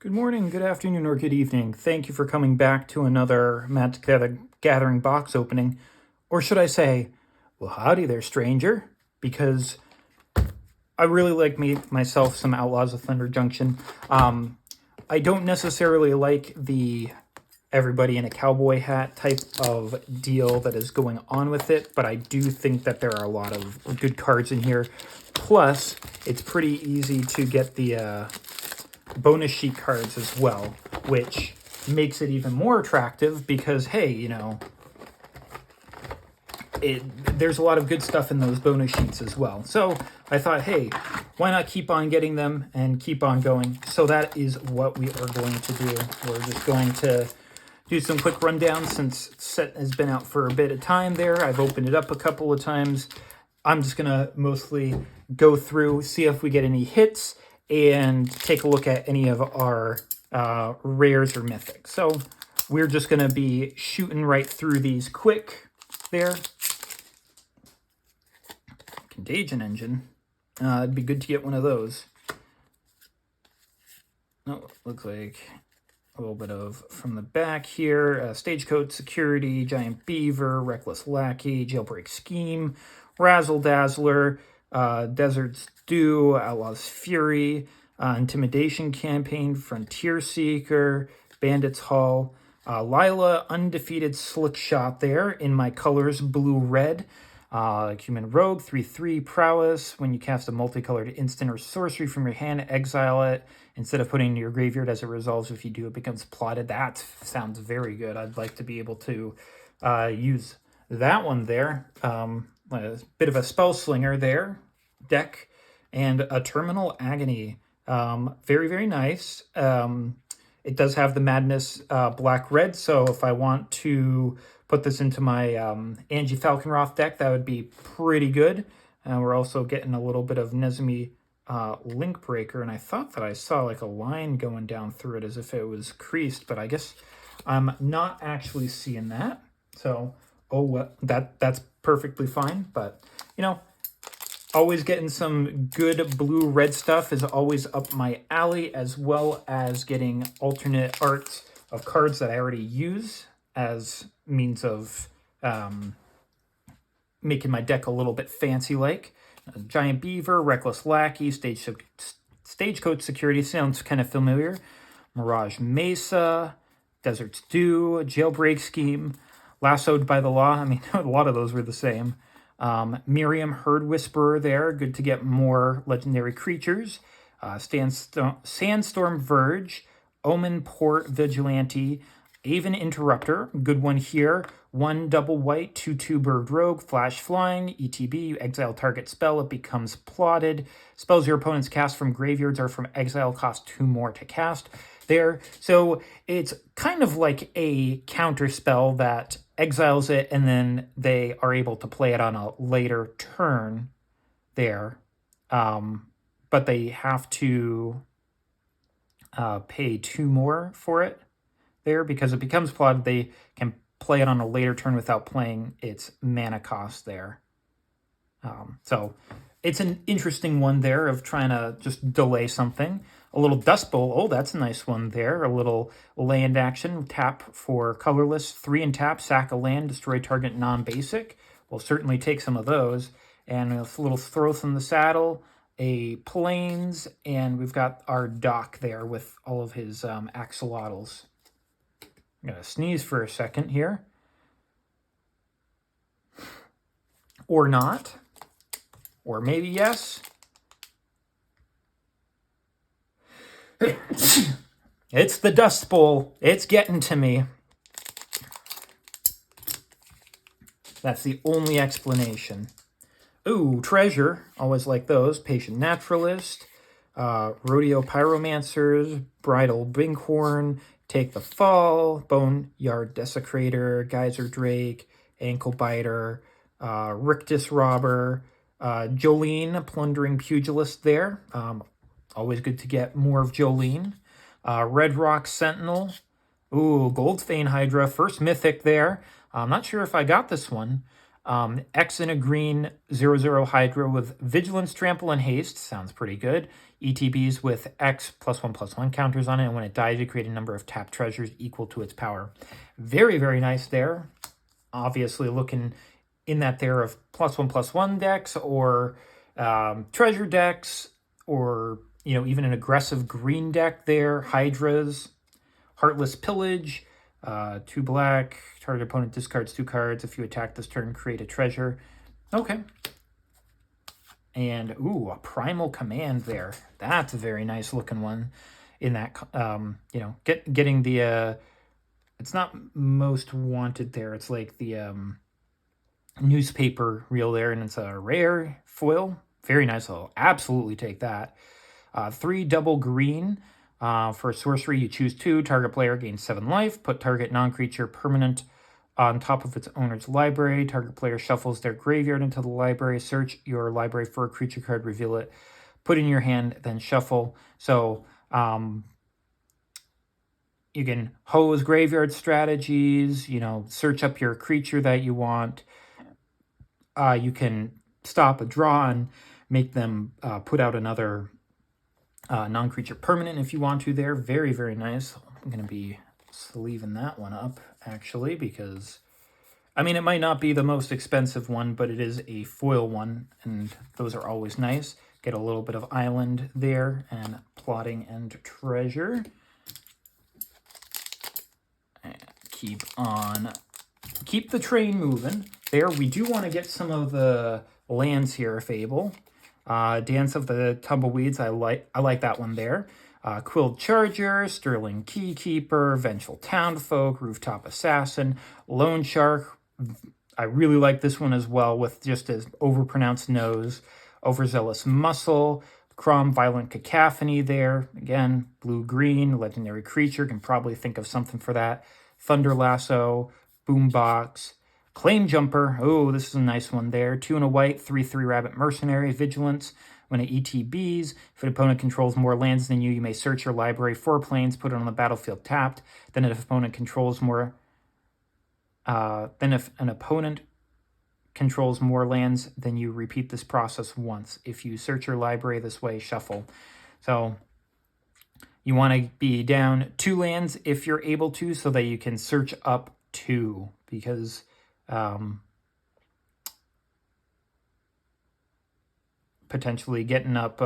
Good morning, good afternoon, or good evening. Thank you for coming back to another Magic the Gathering box opening. Or should I say, well, howdy there, stranger, because I really like myself some Outlaws of Thunder Junction. I don't necessarily like the everybody in a cowboy hat type of deal that is going on with it, but I do think that there are a lot of good cards in here. Plus, it's pretty easy to get the bonus sheet cards as well, which makes it even more attractive because, hey, there's a lot of good stuff in those bonus sheets as well. So I thought, hey, why not keep on getting them and keep on going? So that is what we are going to do. We're just going to do some quick rundowns since set has been out for a bit of time there. I've opened it up a couple of times. I'm just going to mostly go through, see if we get any hits, and take a look at any of our rares or mythics. So we're just going to be shooting right through these quick there. Contagion Engine. It'd be good to get one of those. Oh, looks like a little bit of from the back here. Stagecoach Security, Giant Beaver, Reckless Lackey, Jailbreak Scheme, Razzle Dazzler, Desert Stew, Outlaws Fury, Intimidation Campaign, Frontier Seeker, Bandits Hall, Lila, Undefeated Slick Shot there in my colors blue-red. Human Rogue, 3/3 Prowess. When you cast a multicolored instant or sorcery from your hand, exile it instead of putting it in your graveyard. As it resolves, if you do, it becomes plotted. That sounds very good. I'd like to be able to use that one there. A bit of a spell slinger there, deck, and a Terminal Agony. Very, very nice. It does have the Madness black-red, so if I want to put this into my Angie Falconroth deck, that would be pretty good. We're also getting a little bit of Nezumi Link Breaker, and I thought that I saw like a line going down through it as if it was creased, but I guess I'm not actually seeing that. So, that's perfectly fine, but, always getting some good blue-red stuff is always up my alley, as well as getting alternate arts of cards that I already use as means of making my deck a little bit fancy-like. Giant Beaver, Reckless Lackey, Stagecoach Security sounds kind of familiar. Mirage Mesa, Desert Stew, Jailbreak Scheme, Lassoed by the Law. I mean, a lot of those were the same. Miriam Herd Whisperer there. Good to get more legendary creatures. Sandstorm Verge, Omen Port Vigilante, Aven Interrupter. Good one here. 1 double white, 2/2 Bird Rogue, Flash Flying, ETB. You exile target spell. It becomes plotted. Spells your opponents cast from graveyards or from exile cost 2 more to cast. There. So it's kind of like a counter spell that exiles it, and then they are able to play it on a later turn there. But they have to pay 2 more for it there, because it becomes plotted. They can play it on a later turn without playing its mana cost there. So it's an interesting one there of trying to just delay something. A little Dust Bowl. Oh, that's a nice one there. A little land action. Tap for colorless. 3 and tap. Sack a land. Destroy target non-basic. We'll certainly take some of those. And a little Throw from the Saddle. A Plains. And we've got our Doc there with all of his axolotls. I'm going to sneeze for a second here. Or not. Or maybe yes. It's the Dust Bowl. It's getting to me. That's the only explanation. Ooh, Treasure. Always like those. Patient Naturalist. Rodeo Pyromancers. Bridal Binghorn. Take the Fall. Boneyard Desecrator. Geyser Drake. Ankle Biter. Rictus Robber. Jolene, Plundering Pugilist there. Always good to get more of Jolene. Red Rock Sentinel. Ooh, Goldfane Hydra. First Mythic there. I'm not sure if I got this one. X in a green, 0/0 Hydra with Vigilance, Trample, and Haste. Sounds pretty good. ETBs with X +1/+1 counters on it, and when it dies, you create a number of tapped treasures equal to its power. Very, very nice there. Obviously looking in that there of +1/+1 decks, or treasure decks, or even an aggressive green deck there. Hydras, Heartless Pillage, 2 black, target opponent discards 2 cards. If you attack this turn, create a treasure. Okay. And, ooh, a Primal Command there. That's a very nice looking one in that, getting the, it's not most wanted there. It's like the newspaper reel there, and it's a rare foil. Very nice. I'll absolutely take that. 3 double green. For sorcery, you choose 2. Target player gains 7 life. Put target non-creature permanent on top of its owner's library. Target player shuffles their graveyard into the library. Search your library for a creature card, reveal it, put in your hand, then shuffle. So you can hose graveyard strategies, search up your creature that you want. You can stop a draw and make them put out another non-creature permanent if you want to there. Very, very nice. I'm going to be sleeving that one up, actually, because, it might not be the most expensive one, but it is a foil one, and those are always nice. Get a little bit of island there, and plotting and treasure. And keep the train moving. There, we do want to get some of the lands here, if able. Dance of the Tumbleweeds, I like that one there. Quilled Charger, Sterling Keykeeper, Vengeful Townfolk, Rooftop Assassin, Lone Shark. I really like this one as well, with just his overpronounced nose. Overzealous Muscle, Crom, Violent Cacophony there. Again, blue-green, legendary creature. Can probably think of something for that. Thunder Lasso, Boombox, Claim Jumper. Oh, this is a nice one there. 2 and a white, 3/3 Rabbit Mercenary. Vigilance. When it ETBs, if an opponent controls more lands than you, you may search your library for planes, put it on the battlefield tapped. Then if opponent controls more lands than you, repeat this process once. If you search your library this way, shuffle. So you want to be down 2 lands if you're able to, so that you can search up 2, because potentially getting up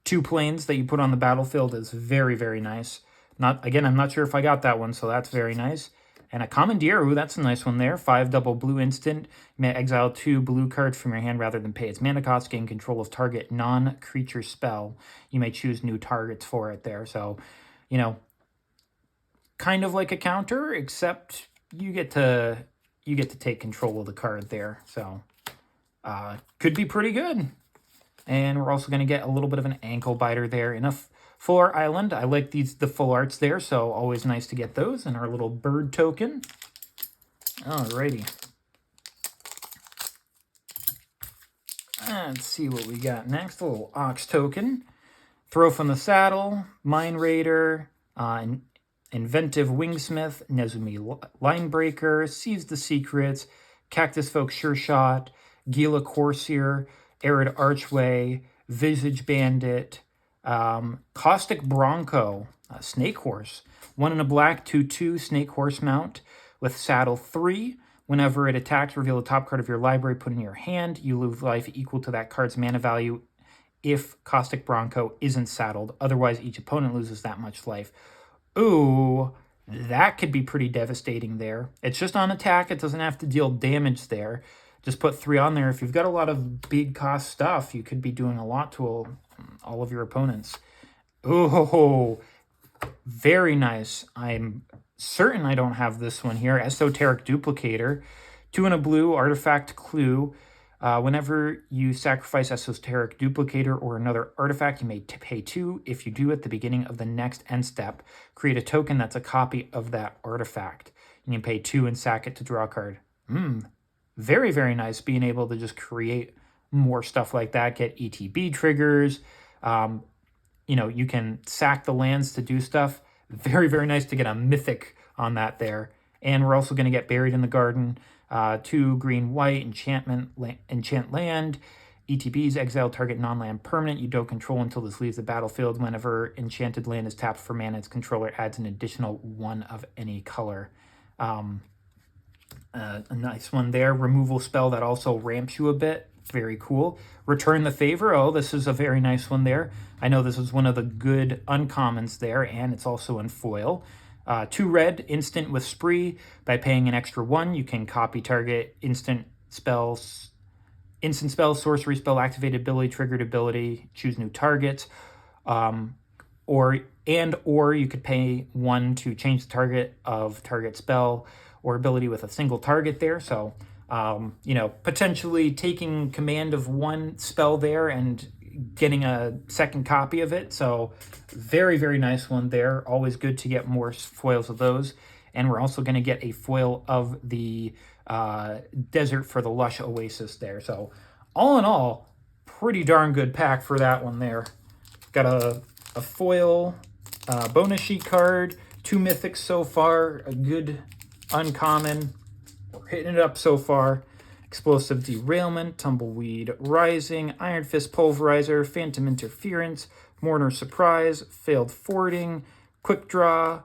2 planes that you put on the battlefield is very, very nice. I'm not sure if I got that one, so that's very nice. And a Commandeer, ooh, that's a nice one there. 5 double blue instant. You may exile 2 blue cards from your hand rather than pay its mana cost. Gain control of target non-creature spell. You may choose new targets for it there. So, kind of like a counter, except you get to take control of the card there. So, could be pretty good. And we're also going to get a little bit of an ankle biter there in a full art island. I like the full arts there, so always nice to get those. And our little bird token. Alrighty. Let's see what we got next. A little ox token. Throw from the Saddle, Mine Raider, Inventive Wingsmith, Nezumi Linebreaker, Seize the Secrets, Cactus Folk Sure Shot, Gila Corsair, Arid Archway, Visage Bandit, Caustic Bronco, Snake Horse. 1 and a black, 2/2 Snake Horse mount with Saddle 3. Whenever it attacks, reveal the top card of your library, put it in your hand. You lose life equal to that card's mana value if Caustic Bronco isn't saddled. Otherwise, each opponent loses that much life. Ooh, that could be pretty devastating there. It's just on attack. It doesn't have to deal damage there. Just put 3 on there. If you've got a lot of big cost stuff, you could be doing a lot to all of your opponents. Oh, very nice. I'm certain I don't have this one here. Esoteric Duplicator. 2 and a blue, Artifact Clue. Whenever you sacrifice Esoteric Duplicator or another artifact, you may pay 2. If you do at the beginning of the next end step, create a token that's a copy of that artifact. You can pay 2 and sack it to draw a card. Very, very nice being able to just create more stuff like that. Get ETB triggers. You can sack the lands to do stuff. Very, very nice to get a mythic on that there. And we're also going to get Buried in the Garden, 2 green white, enchant land. ETBs, exile target non-land permanent you don't control until this leaves the battlefield. Whenever enchanted land is tapped for mana, its controller adds an additional 1 of any color. A nice one there. Removal spell that also ramps you a bit. Very cool. Return the Favor. Oh, this is a very nice one there. I know this is one of the good uncommons there, and it's also in foil. 2 red, instant with Spree. By paying an extra 1, you can copy target instant spell, sorcery spell, activated ability, triggered ability, choose new targets. Or you could pay 1 to change the target of target spell or ability with a single target there. So, potentially taking command of 1 spell there and getting a second copy of it. So very, very nice one there. Always good to get more foils of those. And we're also going to get a foil of the Desert for the Lush Oasis there. So all in all, pretty darn good pack for that one there. Got a foil bonus sheet card, 2 mythics so far, a good uncommon. We're hitting it up so far. Explosive Derailment, Tumbleweed Rising, Iron Fist Pulverizer, Phantom Interference, Mourner Surprise, Failed Forwarding, Quick Draw,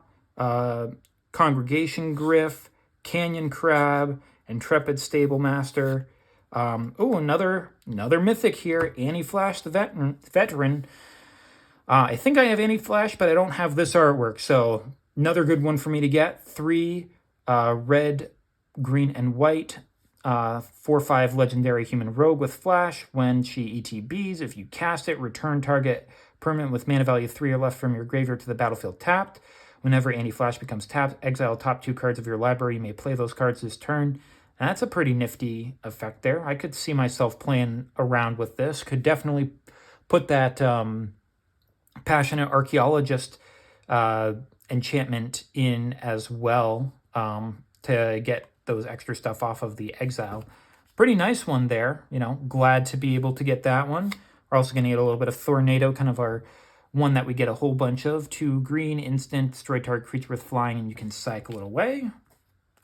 Congregation Griff, Canyon Crab, Intrepid Stable Master. Another mythic here, Annie Flash the Veteran. I think I have Annie Flash, but I don't have this artwork, so another good one for me to get. 3 red, green, and white. 4/5 legendary human rogue with Flash. When she ETBs, if you cast it, return target permanent with mana value 3 or less from your graveyard to the battlefield tapped. Whenever Annie Flash becomes tapped, exile top 2 cards of your library. You may play those cards this turn. And that's a pretty nifty effect there. I could see myself playing around with this. Could definitely put that Passionate Archaeologist enchantment in as well to get those extra stuff off of the exile. Pretty nice one there. Glad to be able to get that one. We're also going to get a little bit of Tornado, kind of our one that we get a whole bunch of. 2 green, instant, destroy target creature with flying, and you can cycle it away.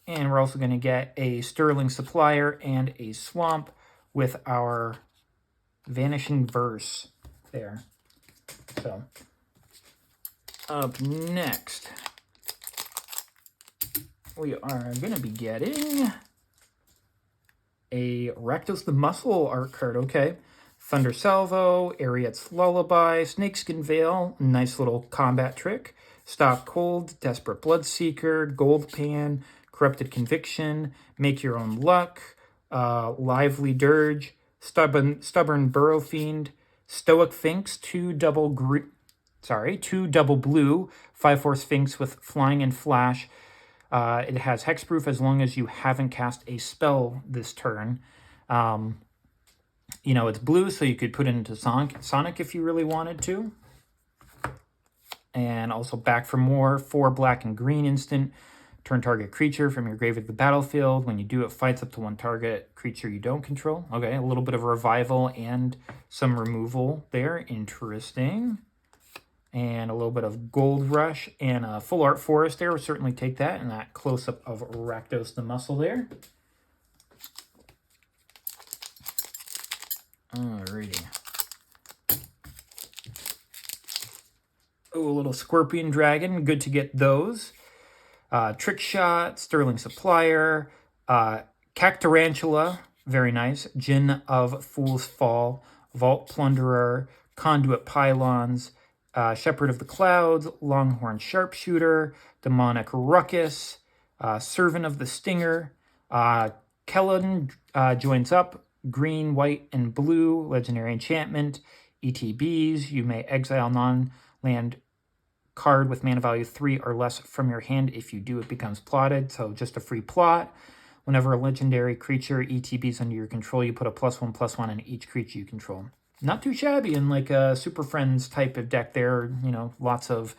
And we're also going to get a Sterling Supplier and a Swamp with our Vanishing Verse there. So, up next, we are going to be getting a Rakdos the Muscle art card. Okay. Thunder Salvo, Ariet's Lullaby, Snakeskin Veil, nice little combat trick. Stop Cold, Desperate Bloodseeker, Gold Pan, Corrupted Conviction, Make Your Own Luck, Lively Dirge, Stubborn Burrow Fiend, Stoic Sphinx, 2 double blue, 5/4 Sphinx with Flying and Flash. It has hexproof as long as you haven't cast a spell this turn. It's blue, so you could put it into Sonic if you really wanted to. And also back for more, 4 black and green instant. Turn target creature from your graveyard to the battlefield. When you do, it fights up to 1 target creature you don't control. Okay, a little bit of revival and some removal there. Interesting. And a little bit of Gold Rush and a Full Art Forest there. We'll certainly take that. And that close-up of Rakdos the Muscle there. Alrighty. Oh, a little Scorpion Dragon. Good to get those. Trick Shot, Sterling Supplier, Cactarantula, very nice. Djinn of Fool's Fall, Vault Plunderer, Conduit Pylons, Shepherd of the Clouds, Longhorn Sharpshooter, Demonic Ruckus, Servant of the Stinger, Kellen joins up, green, white, and blue, legendary enchantment, ETBs, you may exile non-land card with mana value 3 or less from your hand. If you do, it becomes plotted, so just a free plot. Whenever a legendary creature ETBs under your control, you put a +1/+1 on each creature you control. Not too shabby in like a Super Friends type of deck there. Lots of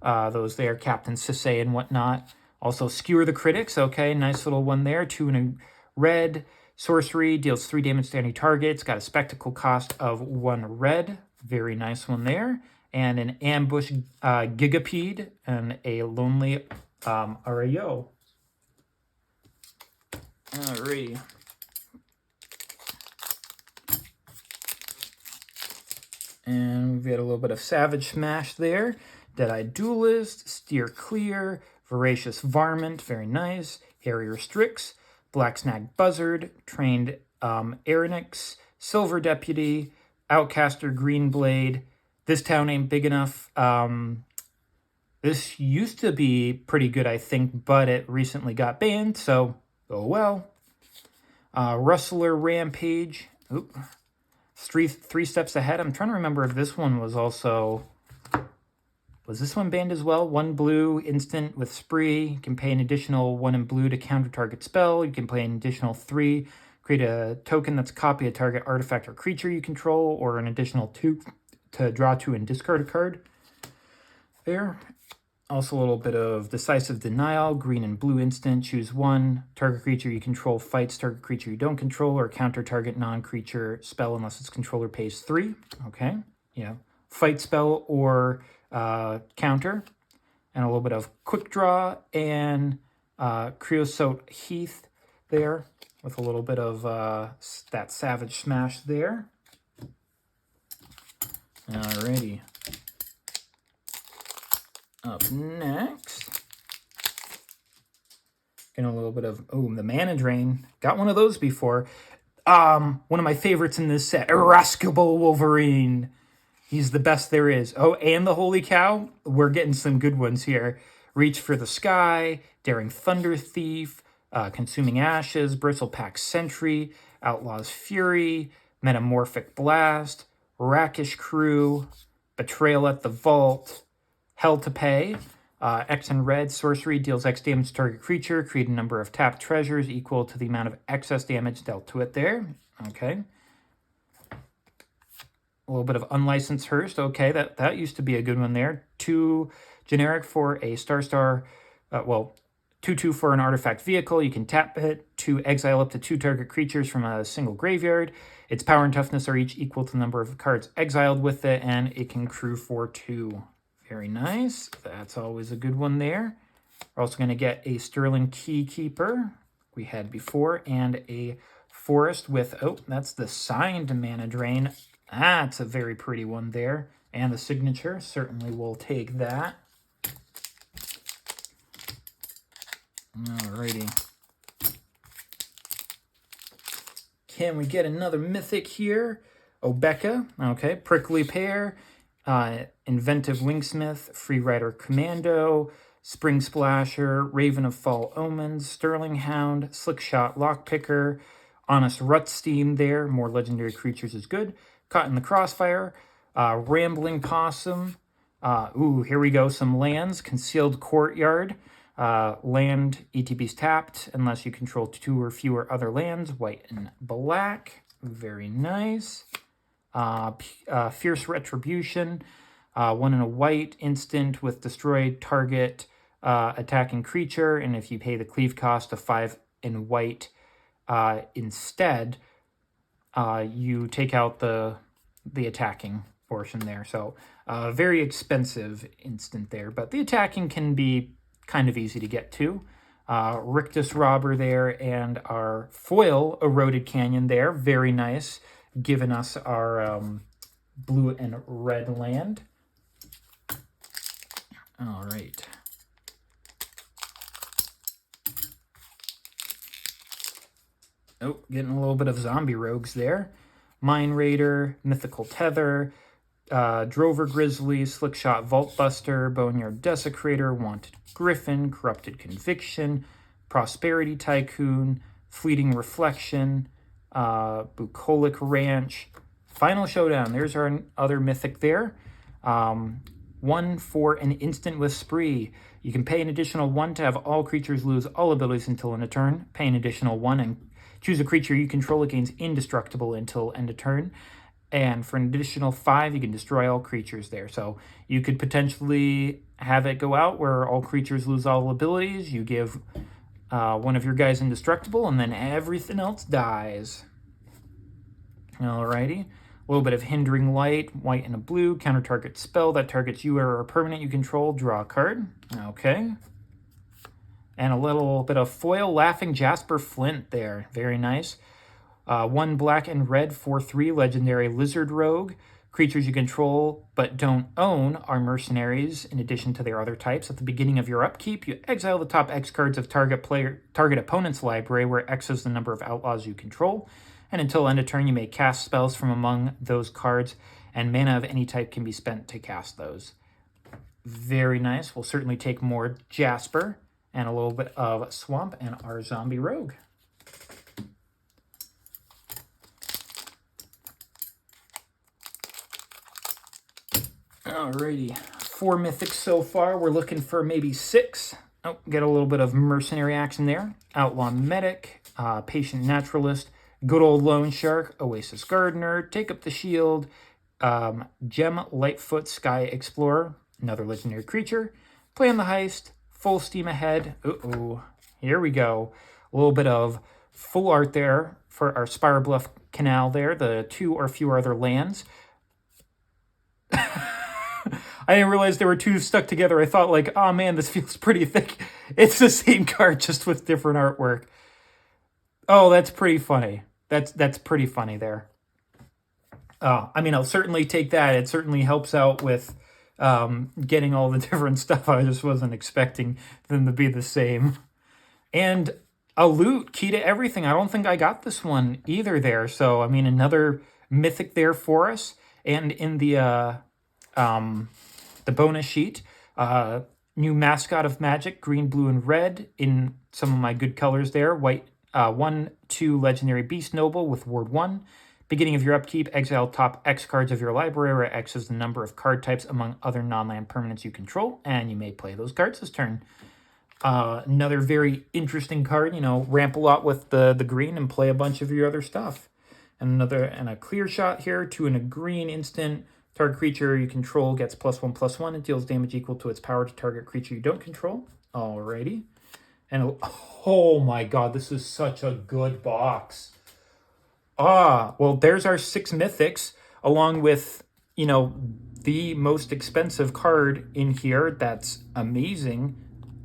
those there, Captain Sisay and whatnot. Also, Skewer the Critics. Okay, nice little one there. 2 in a red. Sorcery, deals 3 damage to any target. It's got a spectacle cost of 1 red. Very nice one there. And an Ambush Gigapede and a Lonely Arayo. Alrighty. And we've got a little bit of Savage Smash there. Dead-Eyed Duelist, Steer Clear, Voracious Varmint, very nice. Harrier Strix, Black Snag Buzzard, Trained Aeronix, Silver Deputy, Outcaster Greenblade. This town ain't big enough. This used to be pretty good, I think, but it recently got banned, so oh well. Rustler Rampage. Oop. Three steps ahead. I'm trying to remember if this one was also... Was this one banned as well? 1 blue, instant with Spree. You can pay an additional 1 in blue to counter target spell. You can play an additional 3. Create a token that's a copy of target artifact or creature you control, or an additional 2 to draw 2 and discard a card. There. Also a little bit of Decisive Denial, green and blue instant, choose 1. Target creature you control fights target creature you don't control, or counter target non-creature spell unless its controller pays 3. Okay, yeah. Fight spell or counter. And a little bit of Quick Draw and Creosote Heath there, with a little bit of that Savage Smash there. Alrighty. Up next, getting a little bit of, the Mana Drain. Got one of those before. One of my favorites in this set, Irascible Wolverine. He's the best there is. Oh, and the Holy Cow. We're getting some good ones here. Reach for the Sky, Daring Thunder Thief, Consuming Ashes, Bristlepack Sentry, Outlaws Fury, Metamorphic Blast, Rakish Crew, Betrayal at the Vault, Hell to Pay, X and red, sorcery, deals X damage to target creature, create a number of tapped treasures equal to the amount of excess damage dealt to it there. Okay. A little bit of Unlicensed Hearst. Okay, that used to be a good one there. 2 generic for a star, 2/2 for an artifact vehicle. You can tap it to exile up to 2 target creatures from a single graveyard. Its power and toughness are each equal to the number of cards exiled with it, and it can crew for 2. Very nice. That's always a good one there. We're also going to get a Sterling Keykeeper we had before, and a Forest with, that's the signed Mana Drain. That's a very pretty one there. And the signature, certainly will take that. Alrighty. Can we get another Mythic here? Obeka, okay. Prickly Pear, Inventive Wingsmith, Free Rider Commando, Spring Splasher, Raven of Fall Omens, Sterling Hound, Slickshot Lockpicker, Honest Rutsteam there. More legendary creatures is good. Caught in the Crossfire, Rambling Possum. Here we go. Some lands. Concealed Courtyard. Land ETB's tapped unless you control 2 or fewer other lands. White and black. Very nice. Fierce Retribution. 1 in a white instant with destroyed target attacking creature. And if you pay the cleave cost of 5 in white instead, you take out the attacking portion there. So very expensive instant there, but the attacking can be kind of easy to get to. Rictus Robber there, and our foil Eroded Canyon there. Very nice, giving us our blue and red land. All right. Getting a little bit of zombie rogues there. Mine Raider, Mythical Tether, Drover Grizzly, Slickshot Vaultbuster, Boneyard Desecrator, Wanted Griffin, Corrupted Conviction, Prosperity Tycoon, Fleeting Reflection, Bucolic Ranch, Final Showdown. There's our other mythic there. 1 for an instant with Spree. You can pay an additional 1 to have all creatures lose all abilities until end of turn. Pay an additional 1 and choose a creature you control. It gains indestructible until end of turn. And for an additional 5, you can destroy all creatures there. So you could potentially have it go out where all creatures lose all abilities. You give one of your guys indestructible, and then everything else dies. Alrighty. A little bit of Hindering Light, white and a blue. Counter target spell that targets you or a permanent you control. Draw a card. Okay. And a little bit of foil Laughing Jasper Flint there. Very nice. 1 black and red 4/3 legendary Lizard Rogue. Creatures you control but don't own are mercenaries in addition to their other types. At the beginning of your upkeep, you exile the top X cards of target opponent's library, where X is the number of outlaws you control. And until end of turn, you may cast spells from among those cards, and mana of any type can be spent to cast those. Very nice. We'll certainly take more Jasper and a little bit of Swamp and our Zombie Rogue. Alrighty, 4 mythics so far. We're looking for maybe 6. Oh, get a little bit of mercenary action there. Outlaw Medic, Patient Naturalist, Good Old Loan Shark, Oasis Gardener, Take Up the Shield, Gem Lightfoot Sky Explorer, another legendary creature, Plan the Heist, Full Steam Ahead. Uh-oh, here we go. A little bit of full art there for our Spire Bluff Canal there, the 2 or fewer other lands. I didn't realize there were 2 stuck together. I thought like, oh man, this feels pretty thick. It's the same card, just with different artwork. Oh, that's pretty funny. That's pretty funny there. I mean, I'll certainly take that. It certainly helps out with getting all the different stuff. I just wasn't expecting them to be the same. And a loot, key to everything. I don't think I got this one either there. So, I mean, another mythic there for us. And in the bonus sheet, new Mascot of Magic, green, blue, and red in some of my good colors there. White, 1/2 legendary Beast Noble with Ward 1. Beginning of your upkeep, exile top X cards of your library, where X is the number of card types among other non-land permanents you control, and you may play those cards this turn. Another very interesting card, you know, ramp a lot with the green and play a bunch of your other stuff. And a clear shot here, 2 and a green instant. Target creature you control gets +1/+1. It deals damage equal to its power to target creature you don't control. Alrighty. And oh my god, this is such a good box. Well, there's our 6 mythics, along with, you know, the most expensive card in here. That's amazing.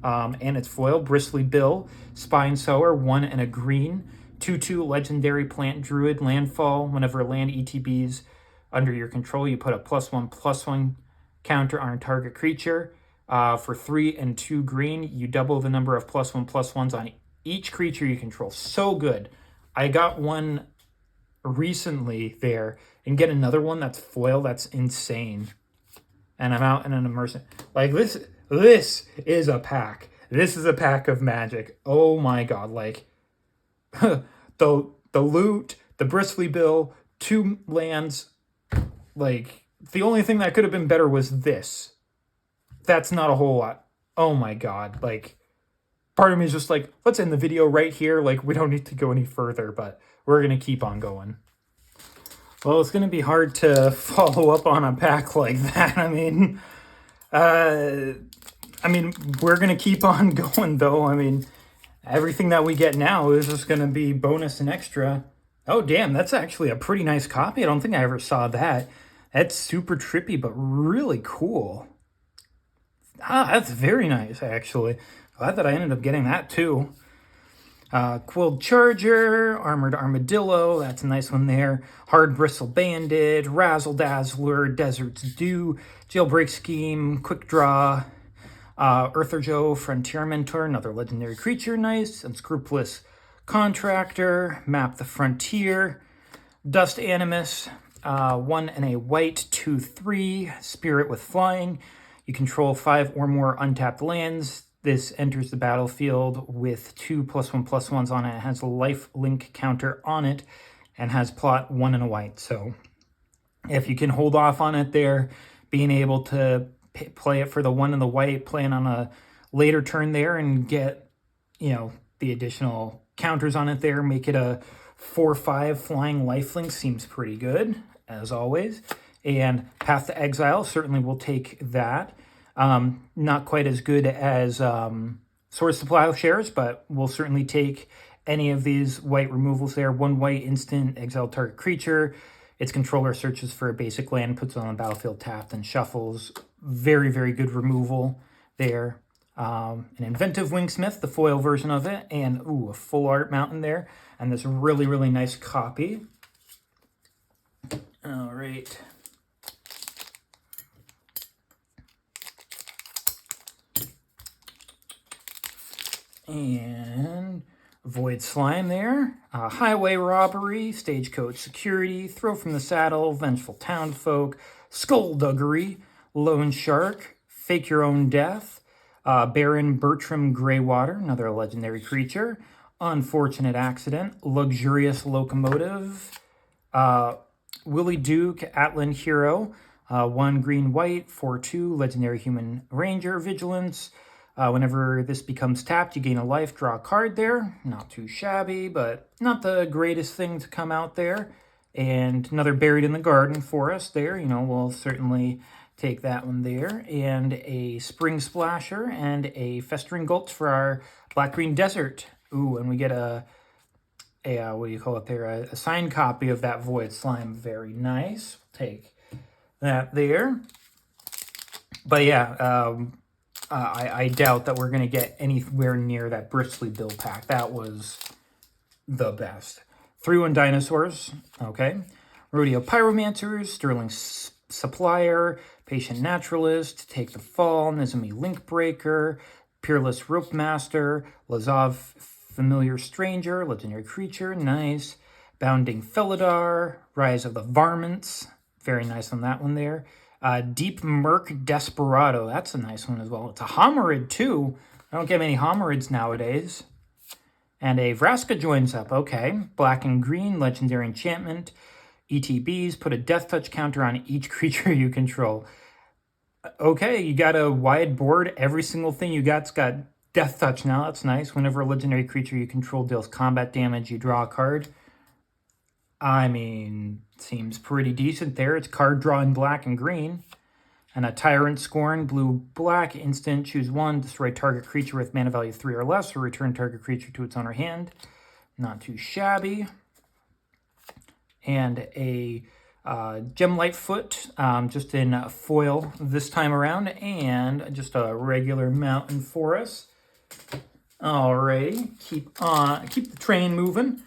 And it's foil, Bristly Bill, Spine Sower, 1 and a green. 2/2 legendary plant druid landfall. Whenever land ETBs under your control, you put a +1/+1 counter on a target creature. For 3 and 2 green, you double the number of +1/+1s on each creature you control. So good. I got one recently there, and get another one that's foil. That's insane. And I'm out in an immersion. Like this is a pack. This is a pack of Magic. Oh my god, like the loot, the Bristly Bill, 2 lands. Like, the only thing that could have been better was this. That's not a whole lot. Oh my god, like, part of me is just like, let's end the video right here. Like, we don't need to go any further, but we're going to keep on going. Well, it's going to be hard to follow up on a pack like that. I mean, we're going to keep on going, though. I mean, everything that we get now is just going to be bonus and extra. Oh, damn, that's actually a pretty nice copy. I don't think I ever saw that. That's super trippy, but really cool. That's very nice, actually. Glad that I ended up getting that, too. Quilled Charger, Armored Armadillo, that's a nice one there. Hard Bristle Bandit, Razzle Dazzler, Desert's Dew, Jailbreak Scheme, Quick Draw, Earther Joe, Frontier Mentor, another legendary creature, nice. Unscrupulous Contractor, Map the Frontier, Dust Animus, 1 and a white, 2/3, Spirit with Flying. You control 5 or more untapped lands. This enters the battlefield with 2 +1/+1s on it. It has a life link counter on it and has plot 1 and a white. So if you can hold off on it there, being able to play it for the 1 and the white, playing on a later turn there and get, you know, the additional counters on it there, make it a 4/5 flying lifelink seems pretty good, as always. And Path to Exile, certainly will take that. Not quite as good as Swords to Plowshares, but we'll certainly take any of these white removals there. 1 white instant, exile target creature. Its controller searches for a basic land, puts it on the battlefield tapped, and shuffles. Very, very good removal there. An Inventive Wingsmith, the foil version of it, and ooh, a full art mountain there, and this really, really nice copy. All right. And Void Slime there. Highway Robbery, Stagecoach Security, Throw from the Saddle, Vengeful Townfolk, Skullduggery, Lone Shark, Fake Your Own Death, Baron Bertram Greywater, another legendary creature, Unfortunate Accident, Luxurious Locomotive, Willie Duke, Atlan Hero, 1 green-white, 4/2, Legendary Human Ranger, Vigilance. Whenever this becomes tapped, you gain a life, draw a card there. Not too shabby, but not the greatest thing to come out there. And another Buried in the Garden for us there. You know, we'll certainly take that one there. And a Spring Splasher and a Festering Gulch for our Black-Green Desert. Ooh, and we get a what do you call it there? A signed copy of that Void Slime. Very nice. Take that there. But yeah, I doubt that we're going to get anywhere near that Bristly Bill pack. That was the best. 3/1 Dinosaurs. Okay. Rodeo Pyromancers, Sterling Supplier, Patient Naturalist, Take the Fall, Nizami Linkbreaker, Peerless Rope Master, Lazav Familiar Stranger, Legendary Creature, nice. Bounding Felidar, Rise of the Varmints, very nice on that one there. Deep Murk Desperado, that's a nice one as well. It's a Homerid too. I don't get many Homerids nowadays. And a Vraska joins up, okay. Black and green, Legendary Enchantment. ETBs, put a Death Touch counter on each creature you control. Okay, you got a wide board. Every single thing you got's got Death Touch now. That's nice. Whenever a legendary creature you control deals combat damage, you draw a card. I mean, seems pretty decent there. It's card draw in black and green. And a Tyrant Scorn, blue-black, instant, choose 1, destroy target creature with mana value 3 or less, or return target creature to its owner hand. Not too shabby. And a Gem Lightfoot, just in foil this time around, and just a regular mountain for us. Alrighty, keep the train moving.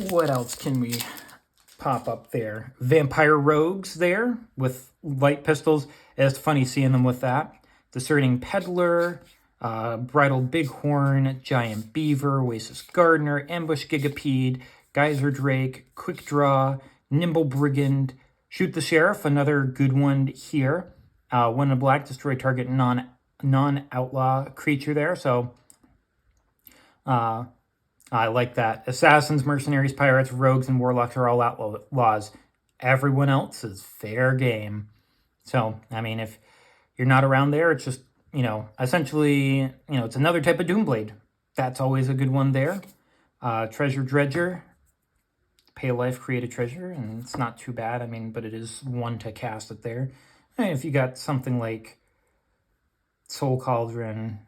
What else can we pop up there? Vampire Rogues there with light pistols. It's funny seeing them with that. Discerning Peddler, Bridled Bighorn, Giant Beaver, Oasis Gardener, Ambush Gigapede, Geyser Drake, Quick Draw, Nimble Brigand, Shoot the Sheriff, another good one here. 1 in black, destroy target non-outlaw creature there. So I like that. Assassins, Mercenaries, Pirates, Rogues, and Warlocks are all outlaws. Everyone else is fair game. So, I mean, if you're not around there, it's just, you know, essentially, you know, it's another type of Doomblade. That's always a good one there. Treasure Dredger. Pay a life, create a treasure, and it's not too bad. I mean, but it is 1 to cast it there. And if you got something like Soul Cauldron,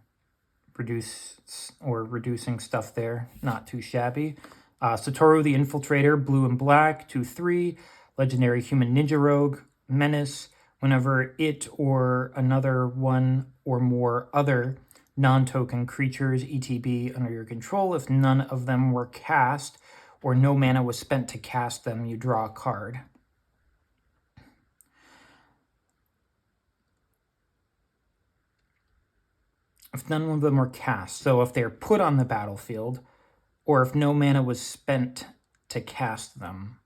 reducing stuff there, not too shabby. Satoru the Infiltrator, blue and black, 2/3, Legendary Human Ninja Rogue, Menace. Whenever it or another 1 or more other non-token creatures ETB under your control, if none of them were cast or no mana was spent to cast them, you draw a card. If none of them were cast, so if they're put on the battlefield, or if no mana was spent to cast them.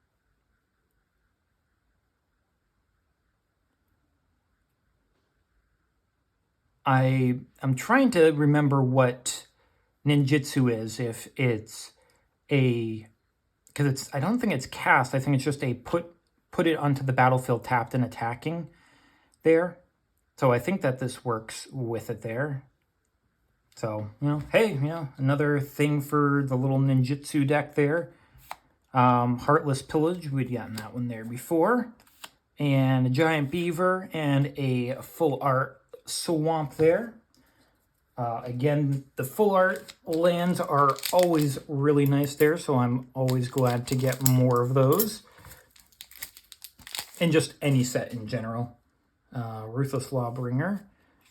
I'm trying to remember what ninjutsu is, if it's a, because I don't think it's cast, I think it's just a put it onto the battlefield tapped and attacking there. So I think that this works with it there. So, you know, hey, you know, another thing for the little ninjutsu deck there. Heartless Pillage, we'd gotten that one there before. And a Giant Beaver and a full art Swamp there. Again, the full art lands are always really nice there, so I'm always glad to get more of those. And just any set in general. Ruthless Lawbringer.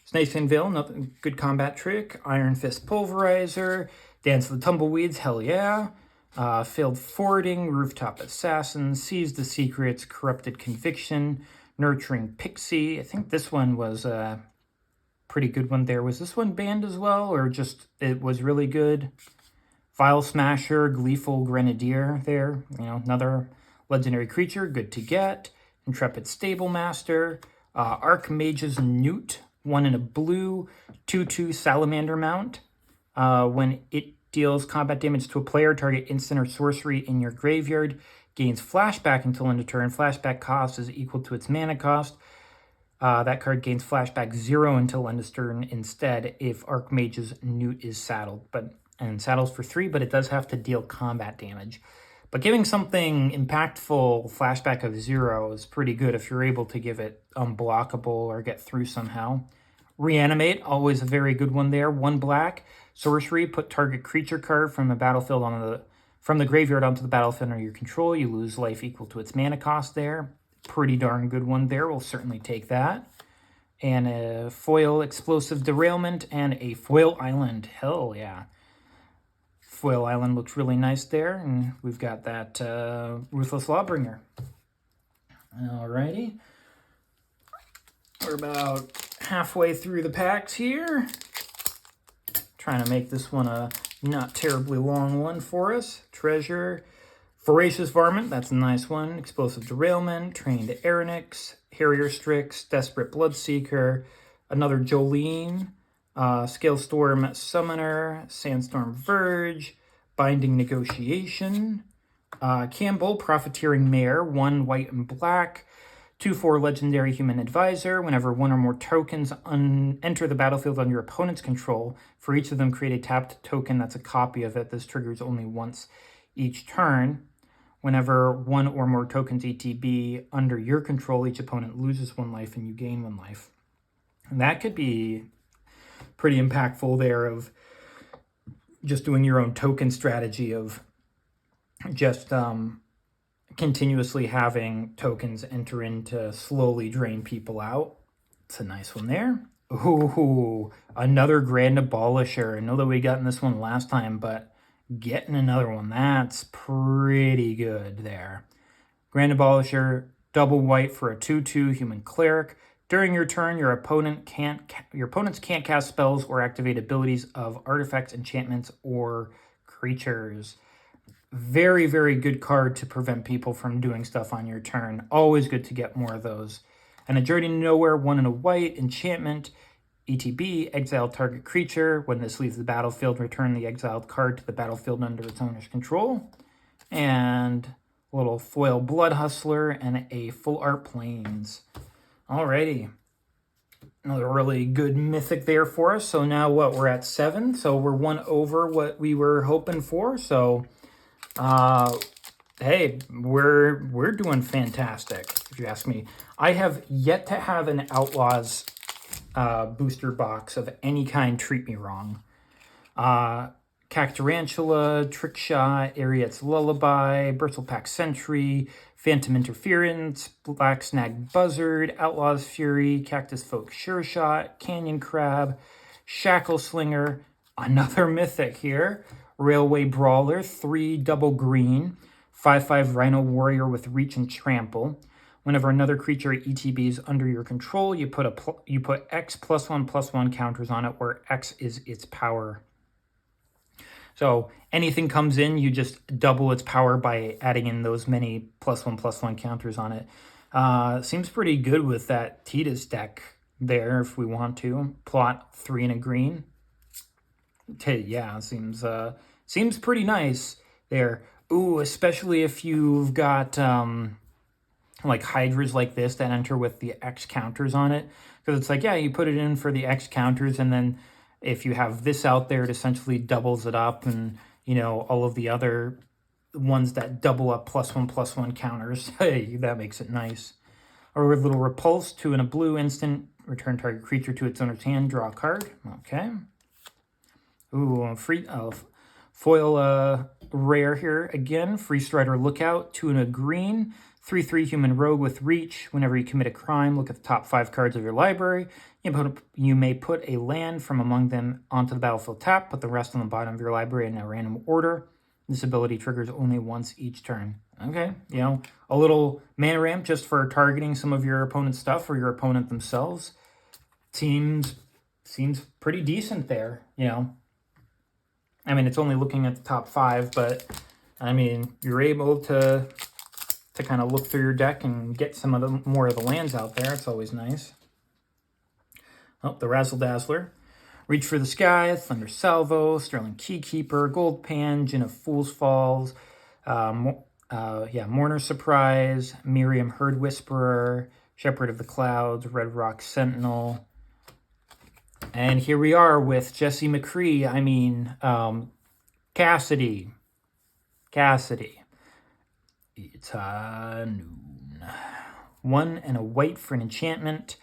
Snakeskin Veil, another good combat trick. Iron Fist Pulverizer. Dance of the Tumbleweeds, hell yeah. Failed Forwarding, Rooftop Assassin, Seize the Secrets, Corrupted Conviction, Nurturing Pixie. I think this one was a pretty good one there. Was this one banned as well, or just it was really good? Vile Smasher, Gleeful Grenadier there. You know, another legendary creature, good to get. Intrepid Stablemaster. Archmage's Newt, 1 in a blue, 2/2 Salamander Mount. When it deals combat damage to a player, target instant or sorcery in your graveyard gains flashback until end of turn. Flashback cost is equal to its mana cost. That card gains flashback 0 until end of turn instead if Archmage's Newt is saddled. And saddles for 3, but it does have to deal combat damage. But giving something impactful flashback of 0 is pretty good if you're able to give it unblockable or get through somehow. Reanimate, always a very good one there. 1 black, sorcery, put target creature card from the battlefield from the graveyard onto the battlefield under your control. You lose life equal to its mana cost there. Pretty darn good one there. We'll certainly take that. And a foil explosive derailment and a foil island. Hell yeah. Foil Island looks really nice there, and we've got that Ruthless Lawbringer. Alrighty. We're about halfway through the packs here. Trying to make this one a not terribly long one for us. Treasure, Voracious Varmint, that's a nice one. Explosive Derailment, Trained Aeronix, Harrier Strix, Desperate Bloodseeker, another Jolene, Scalestorm Summoner, Sandstorm Verge, Binding Negotiation, Campbell, Profiteering Mare, 1 white and black, 2/4 Legendary Human Advisor. Whenever 1 or more tokens enter the battlefield on your opponent's control, for each of them create a tapped token that's a copy of it. This triggers only once each turn. Whenever 1 or more tokens ETB under your control, each opponent loses 1 life and you gain 1 life. And that could be pretty impactful there of just doing your own token strategy of just continuously having tokens enter in to slowly drain people out. It's a nice one there. Ooh, another Grand Abolisher. I know that we got in this one last time, but getting another one, that's pretty good there. Grand Abolisher, double white for a 2/2 human cleric. During your turn, your opponents can't cast spells or activate abilities of artifacts, enchantments, or creatures. Very, very good card to prevent people from doing stuff on your turn. Always good to get more of those. And a Journey to Nowhere, 1 in a white, enchantment, ETB, exile target creature. When this leaves the battlefield, return the exiled card to the battlefield under its owner's control. And a little foil Blood Hustler and a full art Plains. Alrighty. Another really good mythic there for us. So now what? We're at 7. So we're 1 over what we were hoping for. So hey, we're doing fantastic, if you ask me. I have yet to have an Outlaws booster box of any kind treat me wrong. Cactarantula, Trickshot, Ariet's Lullaby, Bristlepack Sentry, Phantom Interference, Black Snag Buzzard, Outlaws Fury, Cactus Folk Sureshot, Canyon Crab, Shackle Slinger, another mythic here, Railway Brawler, 3 double green, 5/5 Rhino Warrior with Reach and Trample. Whenever another creature ETBs under your control, you put X +1/+1 counters on it, where X is its power. So anything comes in, you just double its power by adding in those many +1/+1 counters on it. Seems pretty good with that Tidus deck there if we want to. Plot 3 and a green. Yeah, seems pretty nice there. Ooh, especially if you've got like Hydras like this that enter with the X counters on it. Because it's like, yeah, you put it in for the X counters, and then if you have this out there, it essentially doubles it up, and, you know, all of the other ones that double up +1/+1 counters. Hey, that makes it nice. Or a little Repulse, 2 and a blue, instant, return target creature to its owner's hand, draw a card. Okay. Ooh, foil rare here again. Free Strider Lookout, 2 and a green, 3/3 human rogue with reach. Whenever you commit a crime, look at the top 5 cards of your library. You may put a land from among them onto the battlefield tap, put the rest on the bottom of your library in a random order. This ability triggers only once each turn. Okay, you know, a little mana ramp just for targeting some of your opponent's stuff or your opponent themselves. Seems pretty decent there, you know. I mean, it's only looking at the top 5, but I mean, you're able to kind of look through your deck and get some of the more of the lands out there. It's always nice. Oh, the Razzle Dazzler. Reach for the Sky, Thunder Salvo, Sterling Keykeeper, Gold Pan, Gin of Fool's Falls, Mourner Surprise, Miriam Herd Whisperer, Shepherd of the Clouds, Red Rock Sentinel. And here we are with Jesse McCree. I mean, Cassidy. It's noon. 1 and a white for an enchantment.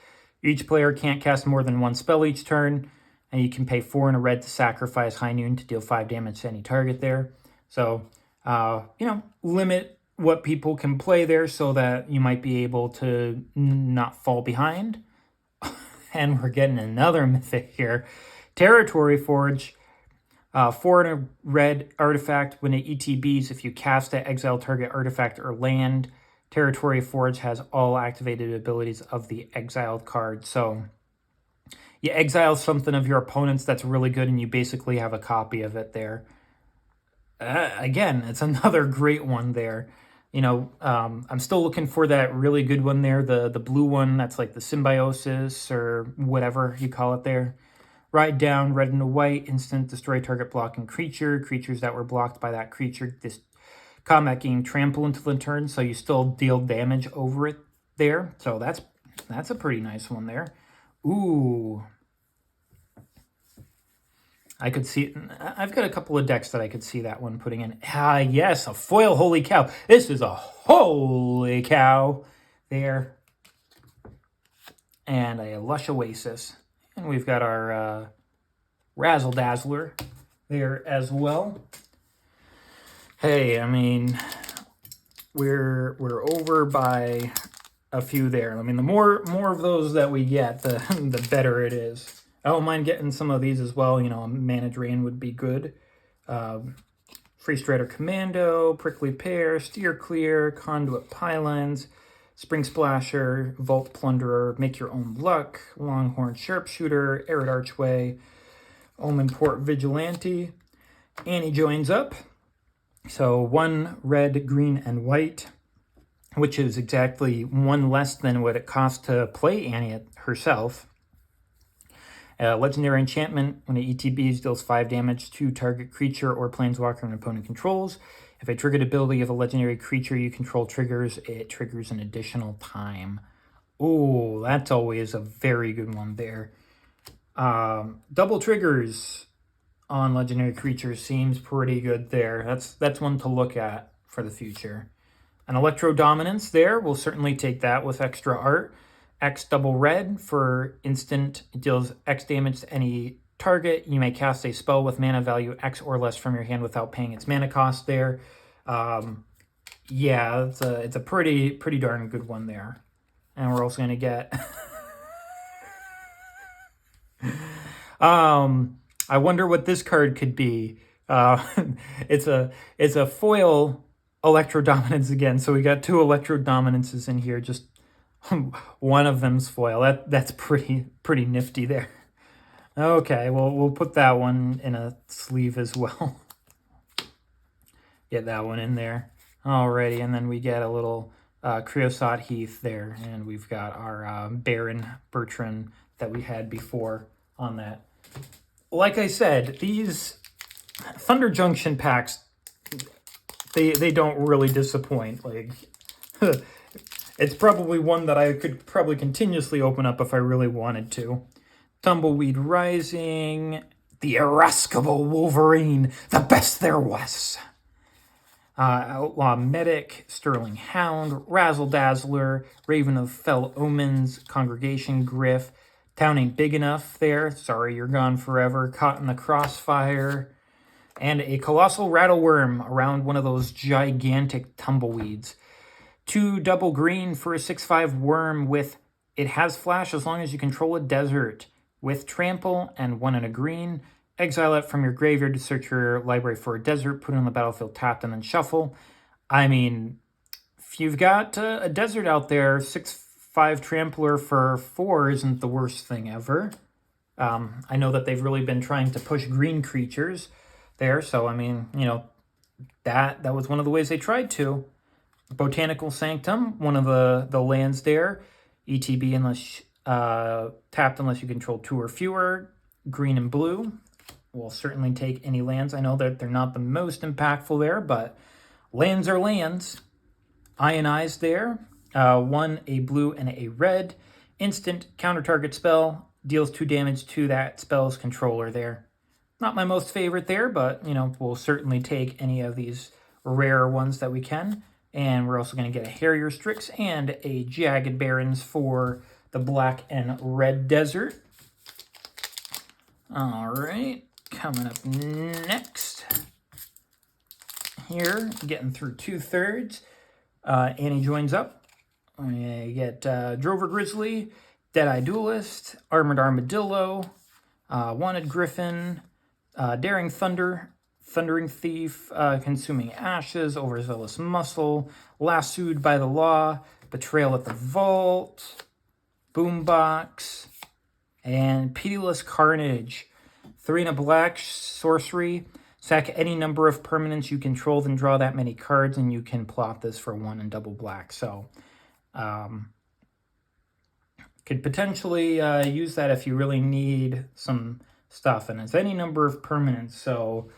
Each player can't cast more than 1 spell each turn, and you can pay 4 and a red to sacrifice High Noon to deal 5 damage to any target there. So, you know, limit what people can play there so that you might be able to not fall behind. And we're getting another mythic here. Territory Forge. 4 and a red artifact. When it ETBs, if you cast it, exile target artifact or land. Territory Forge has all activated abilities of the exiled card. So you exile something of your opponent's that's really good, and you basically have a copy of it there. Again, it's another great one there. You know, I'm still looking for that really good one there, the blue one that's like the Symbiosis or whatever you call it there. Ride down, red and a white, instant, destroy target blocking creature. Creatures that were blocked by that creature, this combat game trample until the turn, so you still deal damage over it there. So that's a pretty nice one there. Ooh. I could see, I've got a couple of decks that I could see that one putting in. Yes, a foil Holy Cow. This is a Holy Cow there. And a Lush Oasis. And we've got our Razzle Dazzler there as well. Hey, I mean, we're over by a few there. I mean, the more of those that we get, the better it is. I don't mind getting some of these as well. You know, a Mana Drain would be good. Free Strider Commando, Prickly Pear, Steer Clear, Conduit Pylons, Spring Splasher, Vault Plunderer, Make Your Own Luck, Longhorn Sharpshooter, Arid Archway, Omen Port Vigilante. Annie joins up. So 1 red, green, and white, which is exactly 1 less than what it costs to play Annie herself. Legendary enchantment. When it ETBs, deals 5 damage to target creature or planeswalker an opponent controls. If a triggered ability of a legendary creature you control triggers, it triggers an additional time. Ooh, that's always a very good one there. Double triggers on legendary creatures seems pretty good there. That's one to look at for the future. An Electro Dominance there, we'll certainly take that with extra art. X double red for instant, it deals X damage to any target. You may cast a spell with mana value X or less from your hand without paying its mana cost there. Yeah, it's a pretty darn good one there. And we're also going to get I wonder what this card could be. It's a foil Electro Dominance again. So we got 2 Electro Dominances in here. Just one of them's foil. That's pretty nifty there. Okay, well we'll put that one in a sleeve as well. Get that one in there. Alrighty, and then we get a little Creosote Heath there, and we've got our Baron Bertrand that we had before on that. Like I said, these Thunder Junction packs, they don't really disappoint. Like, it's probably one that I could probably continuously open up if I really wanted to. Tumbleweed Rising, the irascible Wolverine, the best there was. Outlaw Medic, Sterling Hound, Razzle Dazzler, Raven of Fell Omens, Congregation Griff, Town Ain't Big Enough there, Sorry You're Gone Forever, Caught in the Crossfire, and a Colossal Rattleworm around one of those gigantic tumbleweeds. 2 double green for a 6/5 worm with, it has flash as long as you control a desert, with trample and 1 and a green. Exile it from your graveyard to search your library for a desert, put it on the battlefield tapped, and then shuffle. I mean, if you've got a desert out there, 6/5 trampler for 4 isn't the worst thing ever. I know that they've really been trying to push green creatures there, so I mean, you know, that was one of the ways they tried to. Botanical Sanctum, one of the lands there. ETB unless tapped unless you control 2 or fewer. Green and blue. We'll certainly take any lands. I know that they're not the most impactful there, but lands are lands. Ionized there. 1, a blue, and a red. Instant, counter target spell. Deals 2 damage to that spell's controller there. Not my most favorite there, but, you know, we'll certainly take any of these rare ones that we can. And we're also going to get a Harrier Strix and a Jagged Barrens for the black and red desert. All right, coming up next here, getting through 2/3. Annie joins up. We get Drover Grizzly, Deadeye Duelist, Armored Armadillo, Wanted Griffin, Daring Thunder, Thundering Thief, Consuming Ashes, Overzealous Muscle, Lassoed by the Law, Betrayal at the Vault, Boombox, and Pitiless Carnage. 3 and a black, sorcery. Sack any number of permanents you control, then draw that many cards, and you can plot this for 1 and double black. So, could potentially use that if you really need some stuff. And it's any number of permanents, so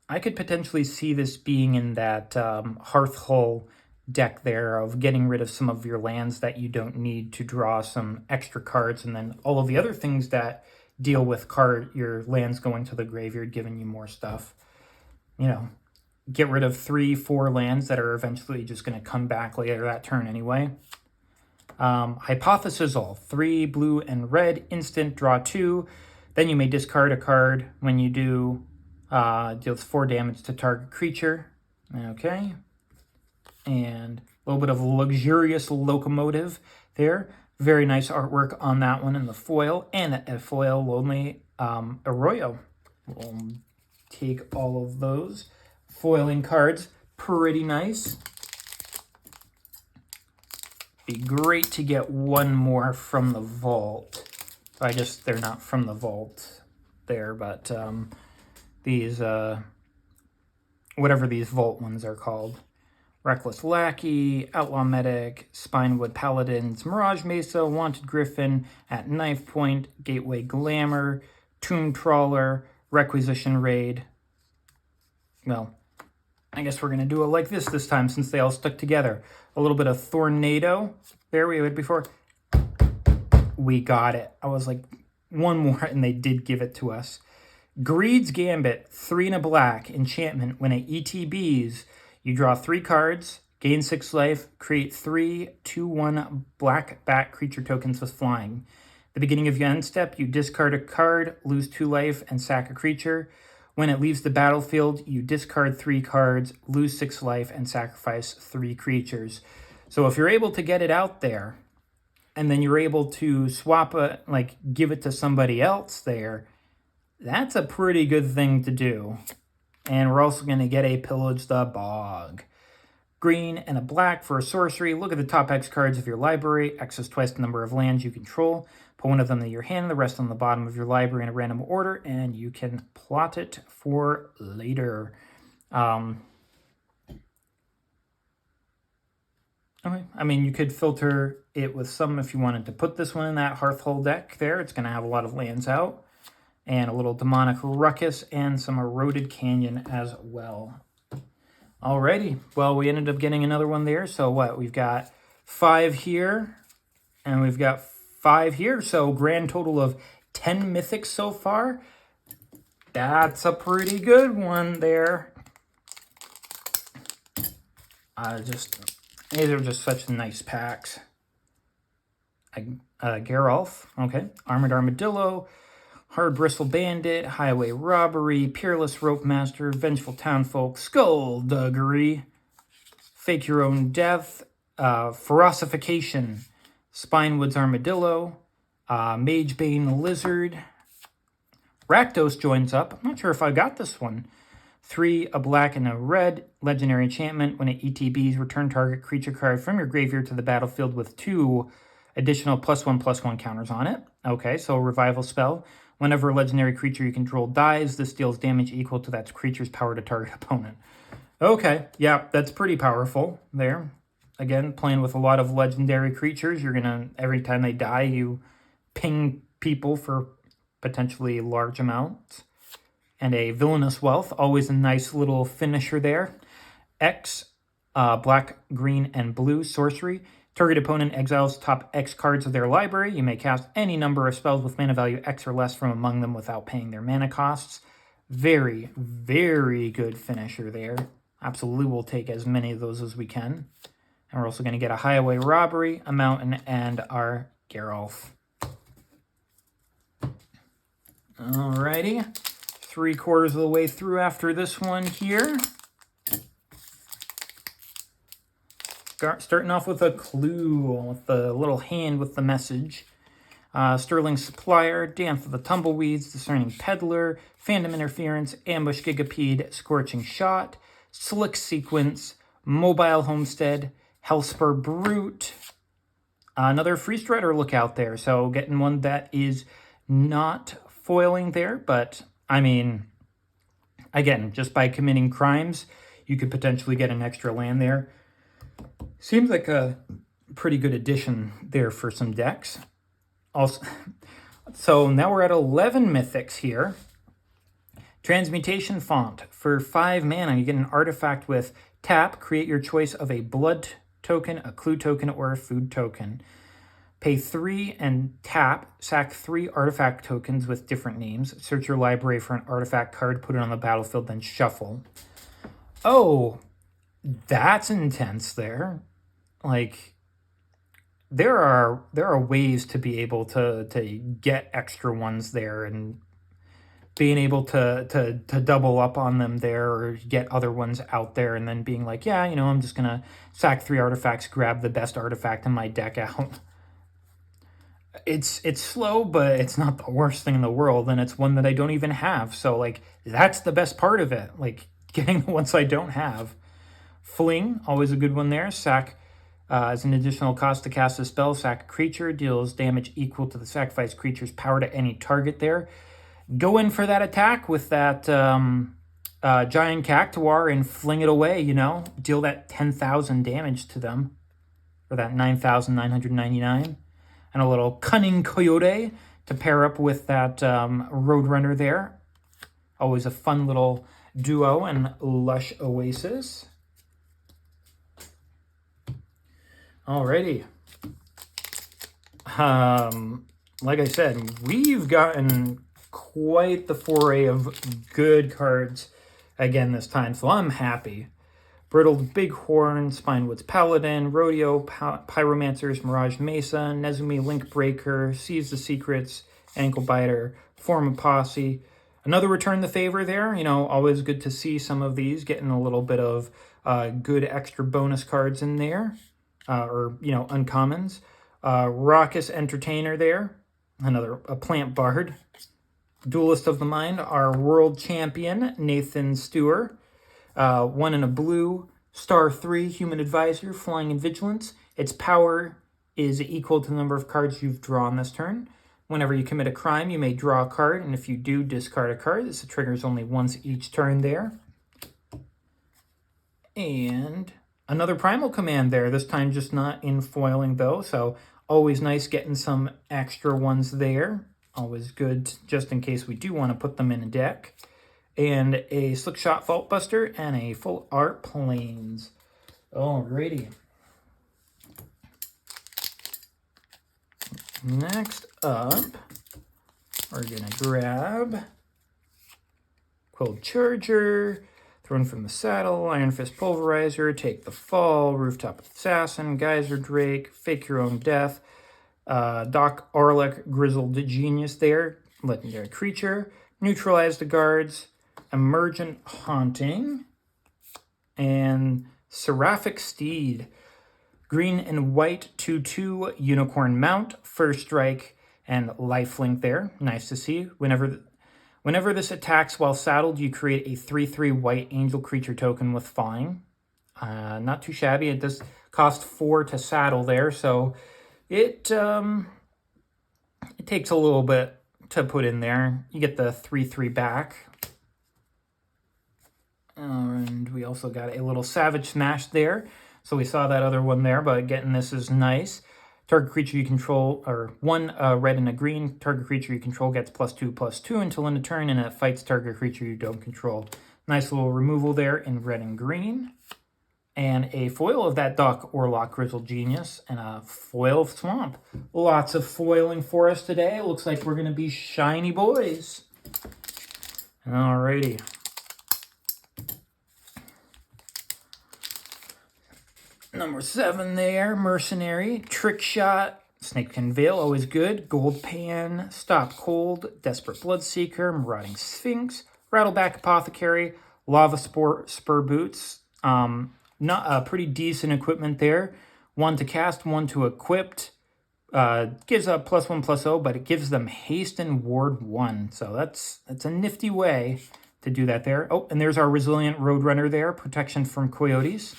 I could potentially see this being in that Hearthhull deck there of getting rid of some of your lands that you don't need to draw some extra cards, and then all of the other things that deal with your lands going to the graveyard, giving you more stuff. You know, get rid of 3, 4 lands that are eventually just going to come back later that turn anyway. Hypothesis all. 3 blue and red, instant, draw 2. Then you may discard a card. When you do, deals 4 damage to target creature. Okay. And a little bit of luxurious locomotive there. Very nice artwork on that one in the foil. And a foil Lonely Arroyo. We'll take all of those foiling cards. Pretty nice. Be great to get one more from the vault. I guess they're not from the vault there, but these, whatever these vault ones are called. Reckless Lackey, Outlaw Medic, Spinewood Paladins, Mirage Mesa, Wanted Griffin, At Knife Point, Gateway Glamour, Tomb Trawler, Requisition Raid. Well, I guess we're going to do it like this time since they all stuck together. A little bit of Tornado. There we had before. We got it. I was like, one more, and they did give it to us. Greed's Gambit, 3 and a black, enchantment. When it ETBs, you draw 3 cards, gain 6 life, create 3 2/1 black bat creature tokens with flying. At the beginning of your end step, you discard a card, lose 2 life, and sack a creature. When it leaves the battlefield, you discard 3 cards, lose 6 life, and sacrifice 3 creatures. So if you're able to get it out there, and then you're able to swap it, like give it to somebody else there, that's a pretty good thing to do. And we're also going to get a Pillage the Bog. Green and a black for a sorcery. Look at the top X cards of your library. X is twice the number of lands you control. Put one of them in your hand, the rest on the bottom of your library in a random order, and you can plot it for later. Okay, I mean, you could filter it with some if you wanted to put this one in that Hearthhull deck there. It's going to have a lot of lands out. And a little Demonic Ruckus and some Eroded Canyon as well. Alrighty, well, we ended up getting another one there. So what, we've got 5 here, and we've got 5 here. So grand total of 10 mythics so far. That's a pretty good one there. These are just such nice packs. Geralf, okay. Armored Armadillo, Hard Bristle Bandit, Highway Robbery, Peerless Rope Master, Vengeful Townfolk, Skullduggery, Fake Your Own Death, Ferocification, Spinewood's Armadillo, Magebane Lizard, Rakdos joins up. I'm not sure if I got this one. 3, a black and a red, legendary enchantment. When it ETBs, return target creature card from your graveyard to the battlefield with 2 additional +1/+1 counters on it. Okay, so a revival spell. Whenever a legendary creature you control dies, this deals damage equal to that creature's power to target opponent. Okay, yeah, that's pretty powerful there. Again, playing with a lot of legendary creatures, you're gonna, every time they die, you ping people for potentially large amounts. And a Villainous Wealth, always a nice little finisher there. X, black, green, and blue sorcery. Target opponent exiles top X cards of their library. You may cast any number of spells with mana value X or less from among them without paying their mana costs. Very, very good finisher there. Absolutely, we'll take as many of those as we can. And we're also going to get a Highway Robbery, a Mountain, and our Geralf. Alrighty. 3/4 of the way through after this one here. Starting off with a clue, with the little hand with the message. Sterling Supplier, Dance of the Tumbleweeds, Discerning Peddler, Phantom Interference, Ambush Gigapede, Scorching Shot, Slick Sequence, Mobile Homestead, Hellspur Brute. Another Free Strider look out there, so getting one that is not foiling there, but I mean, again, just by committing crimes, you could potentially get an extra land there. Seems like a pretty good addition there for some decks. Also, so now we're at 11 mythics here. Transmutation Font. For 5 mana, you get an artifact with tap. Create your choice of a blood token, a clue token, or a food token. Pay 3 and tap. Sack 3 artifact tokens with different names. Search your library for an artifact card, put it on the battlefield, then shuffle. Oh, that's intense there. Like, there are ways to be able to get extra ones there, and being able to double up on them there, or get other ones out there, and then being like, yeah, you know, I'm just gonna sack 3 artifacts, grab the best artifact in my deck out. It's slow, but it's not the worst thing in the world, and it's one that I don't even have. So like, that's the best part of it, like getting the ones I don't have. Fling, always a good one there. Sack as an additional cost to cast a spell, sack a creature, deals damage equal to the sacrificed creature's power to any target there. Go in for that attack with that giant cactuar and fling it away, you know? Deal that 10,000 damage to them. Or that 9,999. And a little Cunning Coyote to pair up with that Roadrunner there. Always a fun little duo and Lush Oasis. Alrighty. Like I said, we've gotten quite the foray of good cards again this time, so I'm happy. Brittled Bighorn, Spinewood's Paladin, Rodeo, Pyromancers, Mirage Mesa, Nezumi Linkbreaker, Seize the Secrets, Ankle Biter, Form of Posse. Another Return the Favor there. You know, always good to see some of these getting a little bit of good extra bonus cards in there. Or, you know, uncommons. Raucous Entertainer there. A Plant Bard. Duelist of the Mind, our world champion, Nathan Stewart. 1 in a blue, star 3, Human Advisor, Flying and Vigilance. Its power is equal to the number of cards you've drawn this turn. Whenever you commit a crime, you may draw a card, and if you do, discard a card. This triggers only once each turn there. And another Primal Command there, this time just not in foiling though, so always nice getting some extra ones there. Always good just in case we do want to put them in a deck. And a Slick Shot Vault Buster and a Full Art Plains. Alrighty. Next up, we're going to grab Cold Charger, Thrown from the Saddle, Iron Fist Pulverizer, Take the Fall, Rooftop Assassin, Geyser Drake, Fake Your Own Death, Doc Orlick, Grizzled Genius there, Legendary Creature, Neutralize the Guards, Emergent Haunting, and Seraphic Steed. Green and white 2/2 unicorn mount, first strike, and lifelink there. Nice to see. Whenever this attacks while saddled, you create a 3/3 white angel creature token with flying. Not too shabby. It does cost 4 to saddle there, so it takes a little bit to put in there. You get the 3/3 back. And we also got a little Savage Smash there. So we saw that other one there, but getting this is nice. Target creature you control, or one red and a green, target creature you control gets +2/+2 until end of turn, and it fights target creature you don't control. Nice little removal there in red and green. And a foil of that Doc Orlock Grizzled Genius, and a foil of Swamp. Lots of foiling for us today. Looks like we're going to be shiny boys. Alrighty. Number 7 there, Mercenary, Trick Shot, Snakeskin Veil, always good, Gold Pan, Stop Cold, Desperate Bloodseeker, Marauding Sphinx, Rattleback Apothecary, Lava Spur Boots. Not a pretty decent equipment there. 1 to cast, 1 to equipped. Gives a +1/+0, but it gives them haste and ward 1. So that's a nifty way to do that there. Oh, and there's our Resilient Roadrunner there, protection from coyotes.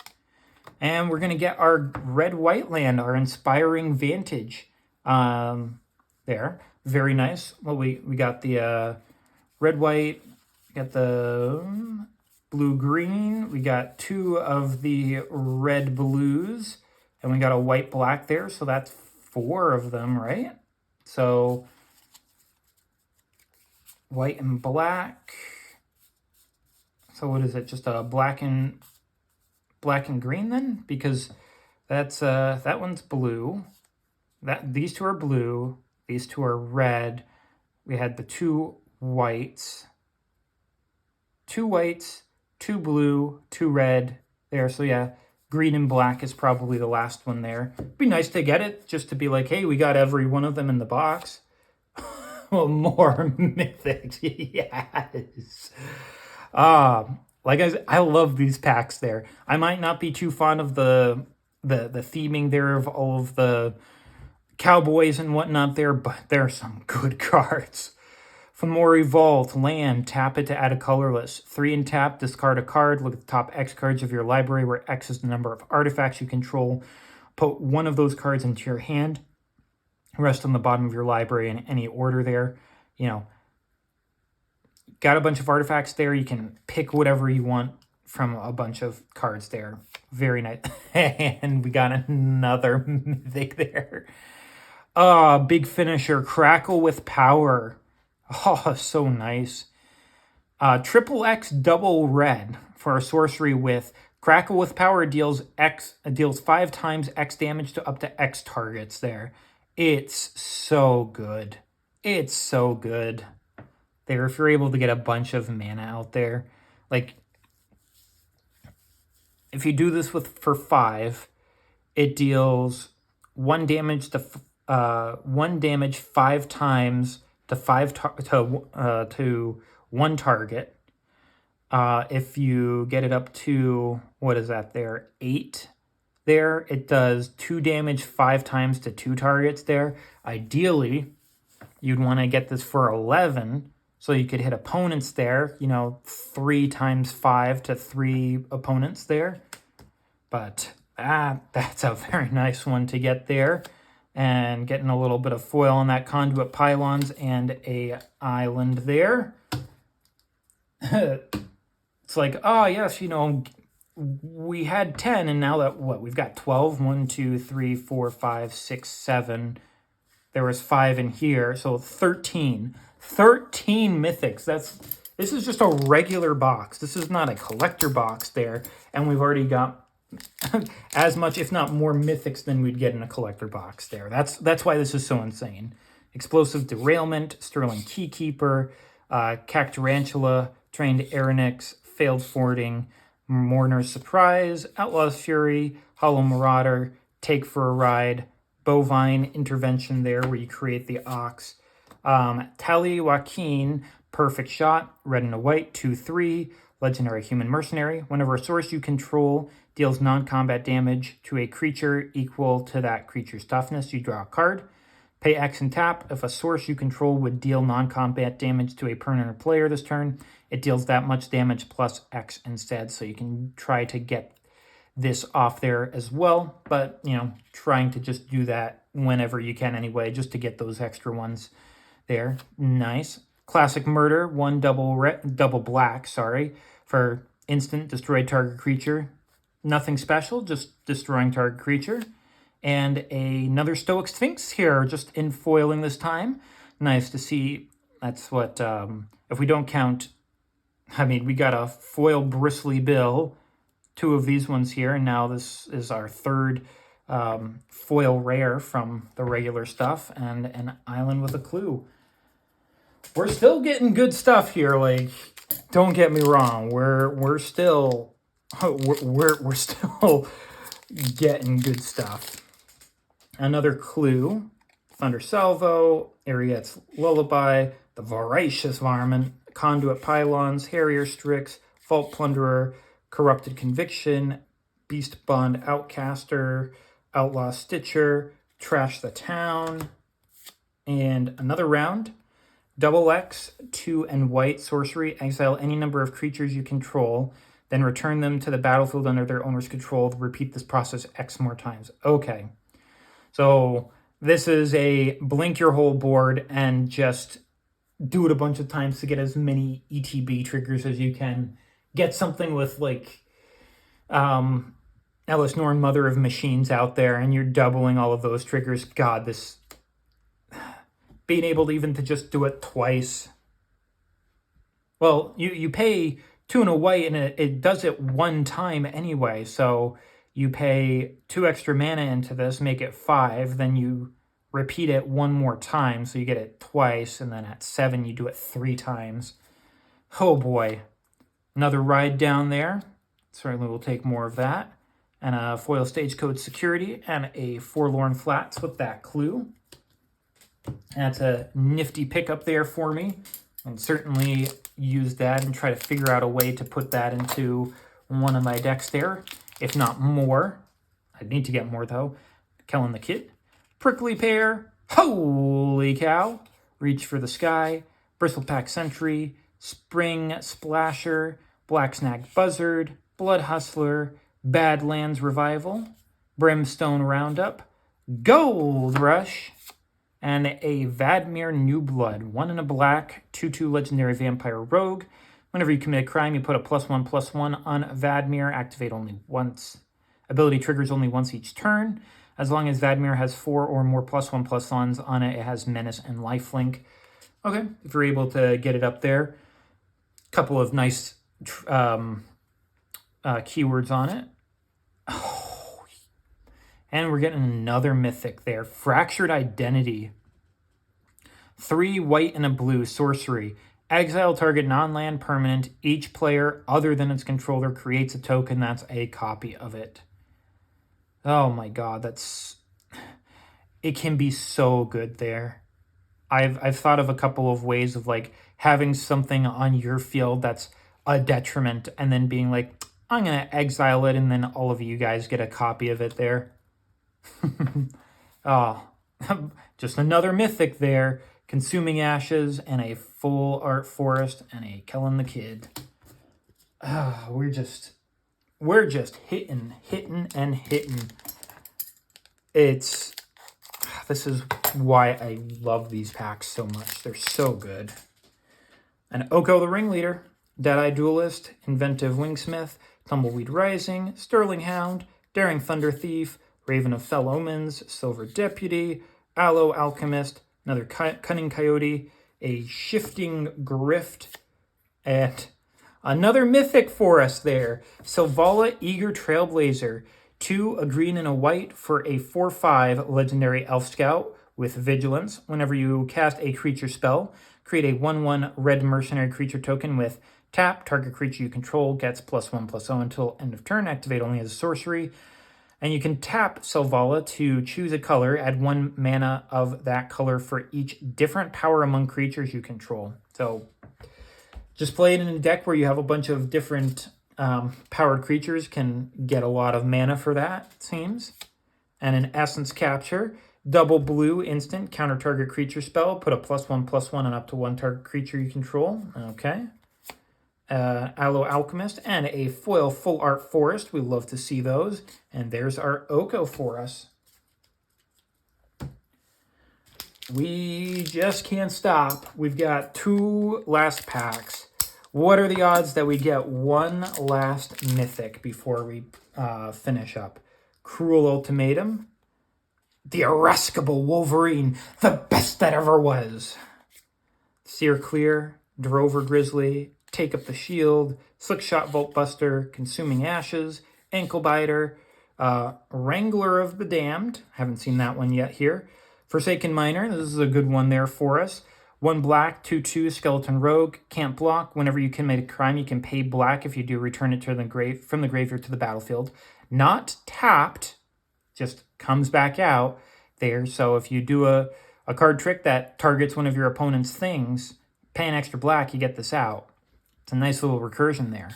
And we're going to get our red-white land, our Inspiring Vantage there. Very nice. Well, we got the red-white, got the blue-green, we got 2 of the red-blues, and we got a white-black there, so that's 4 of them, right? So, white and black. So what is it, just a black and green then? Because that's that one's blue. These 2 are blue, these 2 are red. We had the 2 whites. 2 whites, 2 blue, 2 red there. So yeah, green and black is probably the last one there. It'd be nice to get it, just to be like, hey, we got every one of them in the box. Well, more mythics, yes. Like I love these packs there. I might not be too fond of the theming there of all of the cowboys and whatnot there, but there are some good cards. Fomori Vault, land, tap it to add a colorless. 3 and tap, discard a card. Look at the top X cards of your library, where X is the number of artifacts you control. Put one of those cards into your hand. Rest on the bottom of your library in any order there. You know, got a bunch of artifacts there. You can pick whatever you want from a bunch of cards there. Very nice. And we got another mythic there. Big finisher, Crackle with Power. Oh, so nice. Triple X double red for a sorcery with Crackle with Power deals 5 times X damage to up to X targets there. It's so good. It's so good. There, if you're able to get a bunch of mana out there, like if you do this for 5, it deals 1 damage to 1 damage 5 times to 1 target. If you get it up to, what is that there, 8 there, it does 2 damage 5 times to 2 targets there. Ideally, you'd want to get this for 11, so you could hit opponents there, 3 times 5 to 3 opponents there. But that's a very nice one to get there. And getting a little bit of foil on that, conduit pylons and a island there. It's like, oh yes, we had 10, and now that we've got 12. 1, 2, 3, 4, 5, 6, 7. There was 5 in here, so 13. 13 mythics. This is just a regular box. This is not a collector box there, and we've already got as much, if not more, mythics than we'd get in a collector box there. That's why this is so insane. Explosive Derailment, Sterling Keykeeper, Cactarantula, Trained Aeronix, Failed Fording, Mourner's Surprise, Outlaw's Fury, Hollow Marauder, Take for a Ride, Bovine Intervention there, where you create the ox. Tally Joaquin, Perfect Shot, red and a white, 2/3, Legendary Human Mercenary. Whenever a source you control deals non-combat damage to a creature equal to that creature's toughness. You draw a card. Pay X and tap. If a source you control would deal non-combat damage to a permanent or player this turn, it deals that much damage plus X instead. So you can try to get this off there as well. But, you know, trying to just do that whenever you can anyway, just to get those extra ones there. Nice. Classic Murder, 1 double black, for instant destroy target creature. Nothing special, just destroying target creature. And another Stoic Sphinx here, just in foiling this time. Nice to see. That's what, if we don't count, I mean, we got a foil Bristly Bill, 2 of these ones here, and now this is our 3rd foil rare from the regular stuff, and an Island with a Clue. We're still getting good stuff here. Like, don't get me wrong, we're still we're still getting good stuff. Another Clue, Thunder Salvo, Ariette's Lullaby, the Voracious Varmint, Conduit Pylons, Harrier Strix, Vault Plunderer, Corrupted Conviction, Beast Bond Outcaster, Outlaw Stitcher, Trash the Town, and another round. Double X, 2 and white sorcery, exile any number of creatures you control, then return them to the battlefield under their owner's control. Repeat this process X more times. Okay. So this is a blink your whole board and just do it a bunch of times to get as many ETB triggers as you can. Get something with like Alice Norn, Mother of Machines out there, and you're doubling all of those triggers. God, this being able to even to just do it twice. Well, you pay 2 and a white, and it does it 1 time anyway, so you pay 2 extra mana into this, make it 5, then you repeat it 1 more time, so you get it twice, and then at 7 you do it 3 times. Oh boy. Another ride down there. Certainly we'll take more of that. And a foil Stagecoach Security, and a Forlorn Flats with that Clue. That's a nifty pickup there for me. And certainly use that and try to figure out a way to put that into one of my decks there. If not more. I need to get more, though. Kellen the Kid. Prickly Pear. Holy cow. Reach for the Sky. Bristlepack Sentry. Spring Splasher. Black Snag Buzzard. Blood Hustler. Badlands Revival. Brimstone Roundup. Gold Rush. And a Vadmir New Blood. 1 and a black. 2/2 Legendary Vampire Rogue. Whenever you commit a crime, you put a +1/+1 on Vadmir. Activate only once. Ability triggers only once each turn. As long as Vadmir has 4 or more +1/+1s on it, it has Menace and Lifelink. Okay, if you're able to get it up there. Couple of nice keywords on it. Oh. And we're getting another mythic there. Fractured Identity. 3 white and a blue sorcery. Exile target non-land permanent. Each player other than its controller creates a token that's a copy of it. Oh my god, it can be so good there. I've thought of a couple of ways of like having something on your field that's a detriment and then being like, I'm going to exile it, and then all of you guys get a copy of it there. Oh, just another mythic there. Consuming Ashes and a full art forest and a Kellen the Kid. We're just hitting. This is why I love these packs so much. They're so good. An Oko the Ringleader, Deadeye Duelist, Inventive Wingsmith, Tumbleweed Rising, Sterling Hound, Daring Thunder Thief, Raven of Fell Omens, Silver Deputy, Aloe Alchemist, another Cunning Coyote, a Shifting Grift, and another mythic for us there. Selvala Eager Trailblazer, 2, a green and a white for a 4/5 legendary Elf Scout with Vigilance. Whenever you cast a creature spell, create a 1/1 red mercenary creature token with tap. Target creature you control gets +1/+0 until end of turn. Activate only as a sorcery. And you can tap Selvala to choose a color, add 1 mana of that color for each different power among creatures you control. So just play it in a deck where you have a bunch of different Powered creatures can get a lot of mana for that, it seems. And an Essence Capture. Double blue instant, counter target creature spell. Put a +1/+1 on up to one target creature you control. Okay. Aloe Alchemist, and a foil Full Art Forest. We love to see those. And there's our Oko for us. We just can't stop. We've got 2 last packs. What are the odds that we get one last mythic before we finish up? Cruel Ultimatum. The Irascible Wolverine, the best that ever was. Sear Clear, Drover Grizzly, Take Up the Shield, Slickshot Voltbuster, Consuming Ashes, Ankle Biter, Wrangler of the Damned. Haven't seen that one yet here. Forsaken Miner, this is a good one there for us. 1 black, 2/2, Skeleton Rogue, can't block. Whenever you commit a crime, you can pay black. If you do, return it to the from the graveyard to the battlefield. Not tapped, just comes back out there. So if you do a card trick that targets one of your opponent's things, pay an extra black, you get this out. It's a nice little recursion there.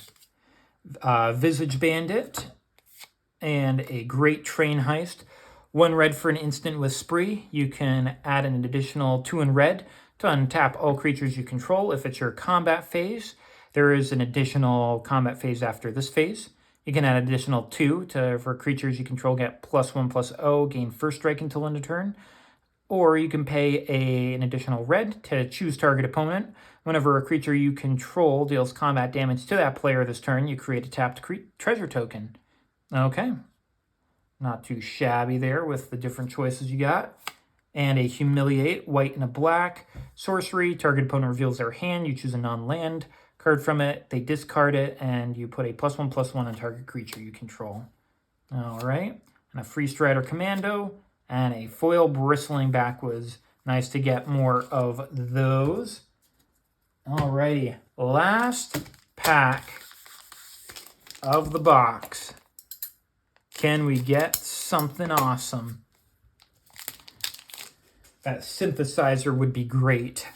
Visage Bandit and a Great Train Heist. 1 red for an instant with Spree. You can add an additional 2 in red to untap all creatures you control. If it's your combat phase, there is an additional combat phase after this phase. You can add additional 2 for creatures you control, get +1/+0, gain first strike until end of turn. Or you can pay an additional red to choose target opponent. Whenever a creature you control deals combat damage to that player this turn, you create a tapped treasure token. Okay. Not too shabby there with the different choices you got. And a Humiliate, white and a black. Sorcery, target opponent reveals their hand. You choose a non-land card from it. They discard it, and you put a +1/+1 on target creature you control. All right. And a Free Strider Commando. And a foil Bristling Backwards. Nice to get more of those. Alrighty. Last pack of the box. Can we get something awesome? That Synthesizer would be great.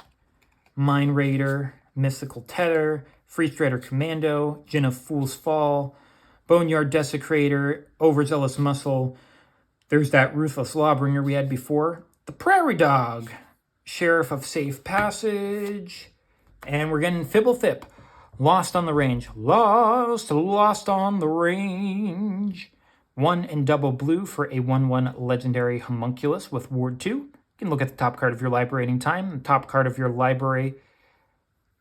Mind Raider, Mystical Tether, Free Strider Commando, Djinn of Fool's Fall, Boneyard Desecrator, Overzealous Muscle. There's that Ruthless Lawbringer we had before. The Prairie Dog, Sheriff of Safe Passage, and we're getting Fibblethip. Lost on the Range. Lost on the Range. 1 in double blue for a 1/1 legendary homunculus with Ward 2. You can look at the top card of your library anytime. The top card of your library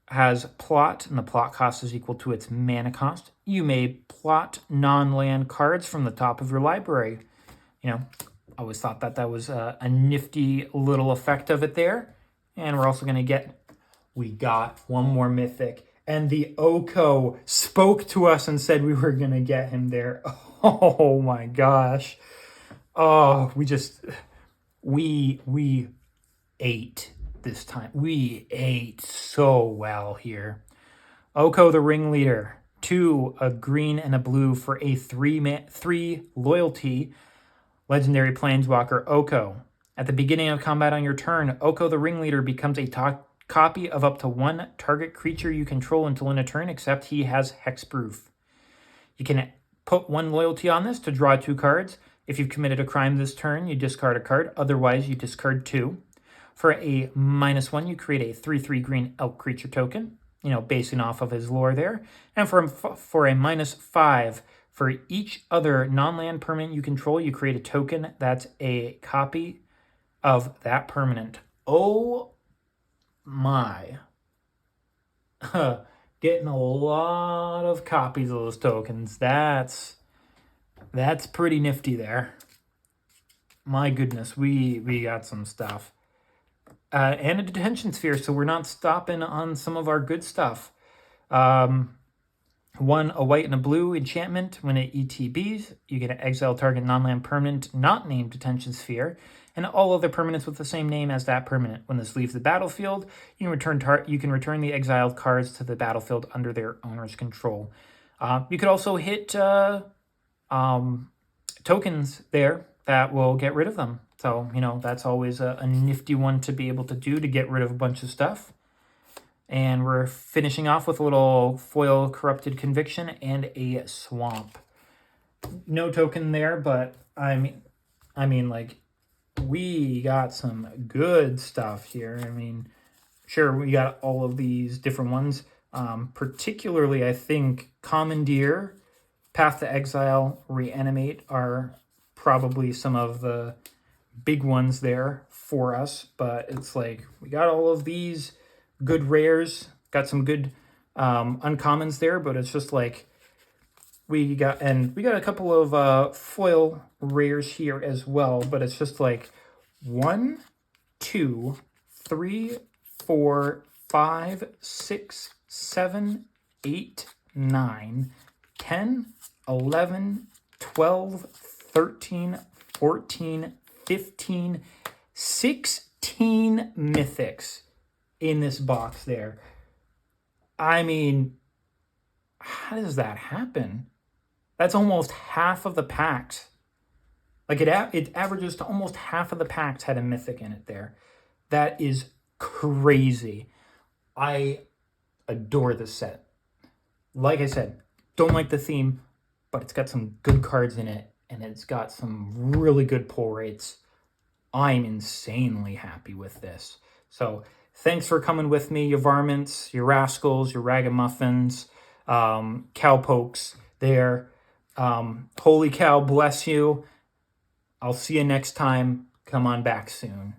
has plot, and the plot cost is equal to its mana cost. You may plot non-land cards from the top of your library. You know, I always thought that was a nifty little effect of it there. And we're also going to we got one more mythic. And the Oko spoke to us and said we were going to get him there. Oh my gosh. Oh, we ate this time. We ate so well here. Oko the Ringleader. 2, a green and a blue for a 3 loyalty legendary planeswalker Oko. At the beginning of combat on your turn, Oko the Ringleader becomes a copy of up to 1 target creature you control until end of turn, except he has hexproof. You can put 1 loyalty on this to draw 2 cards. If you've committed a crime this turn, you discard a card. Otherwise, you discard 2. For a -1, you create a 3/3 green elk creature token, basing off of his lore there. And for a -5, for each other non-land permanent you control, you create a token that's a copy of that permanent. Oh my. Getting a lot of copies of those tokens. That's pretty nifty there. My goodness, we got some stuff. And a Detention Sphere, so we're not stopping on some of our good stuff. 1, a white and a blue enchantment. When it ETBs, you get to exile target non-land permanent not named Detention Sphere, and all other permanents with the same name as that permanent. When this leaves the battlefield, you can return the exiled cards to the battlefield under their owner's control. You could also hit tokens there that will get rid of them. So, that's always a nifty one to be able to do to get rid of a bunch of stuff. And we're finishing off with a little foil Corrupted Conviction and a Swamp. No token there, but I mean, like, we got some good stuff here. I mean, sure, we got all of these different ones. Particularly, I think Commandeer, Path to Exile, Reanimate are probably some of the big ones there for us. But it's like we got all of these good rares, got some good uncommons there, but it's just like we got a couple of foil rares here as well, but it's just like 1, 2, 3, 4, 5, 6, 7, 8, 9, 10, 11, 12, 13, 14, 15, 16 mythics in this box there. I mean, how does that happen? That's almost half of the packs. Like it averages to almost half of the packs had a mythic in it there. That is crazy. I adore this set. Like I said, don't like the theme, but it's got some good cards in it, and it's got some really good pull rates. I'm insanely happy with this. So thanks for coming with me, you varmints, you rascals, your ragamuffins, cowpokes there. Holy cow, bless you. I'll see you next time. Come on back soon.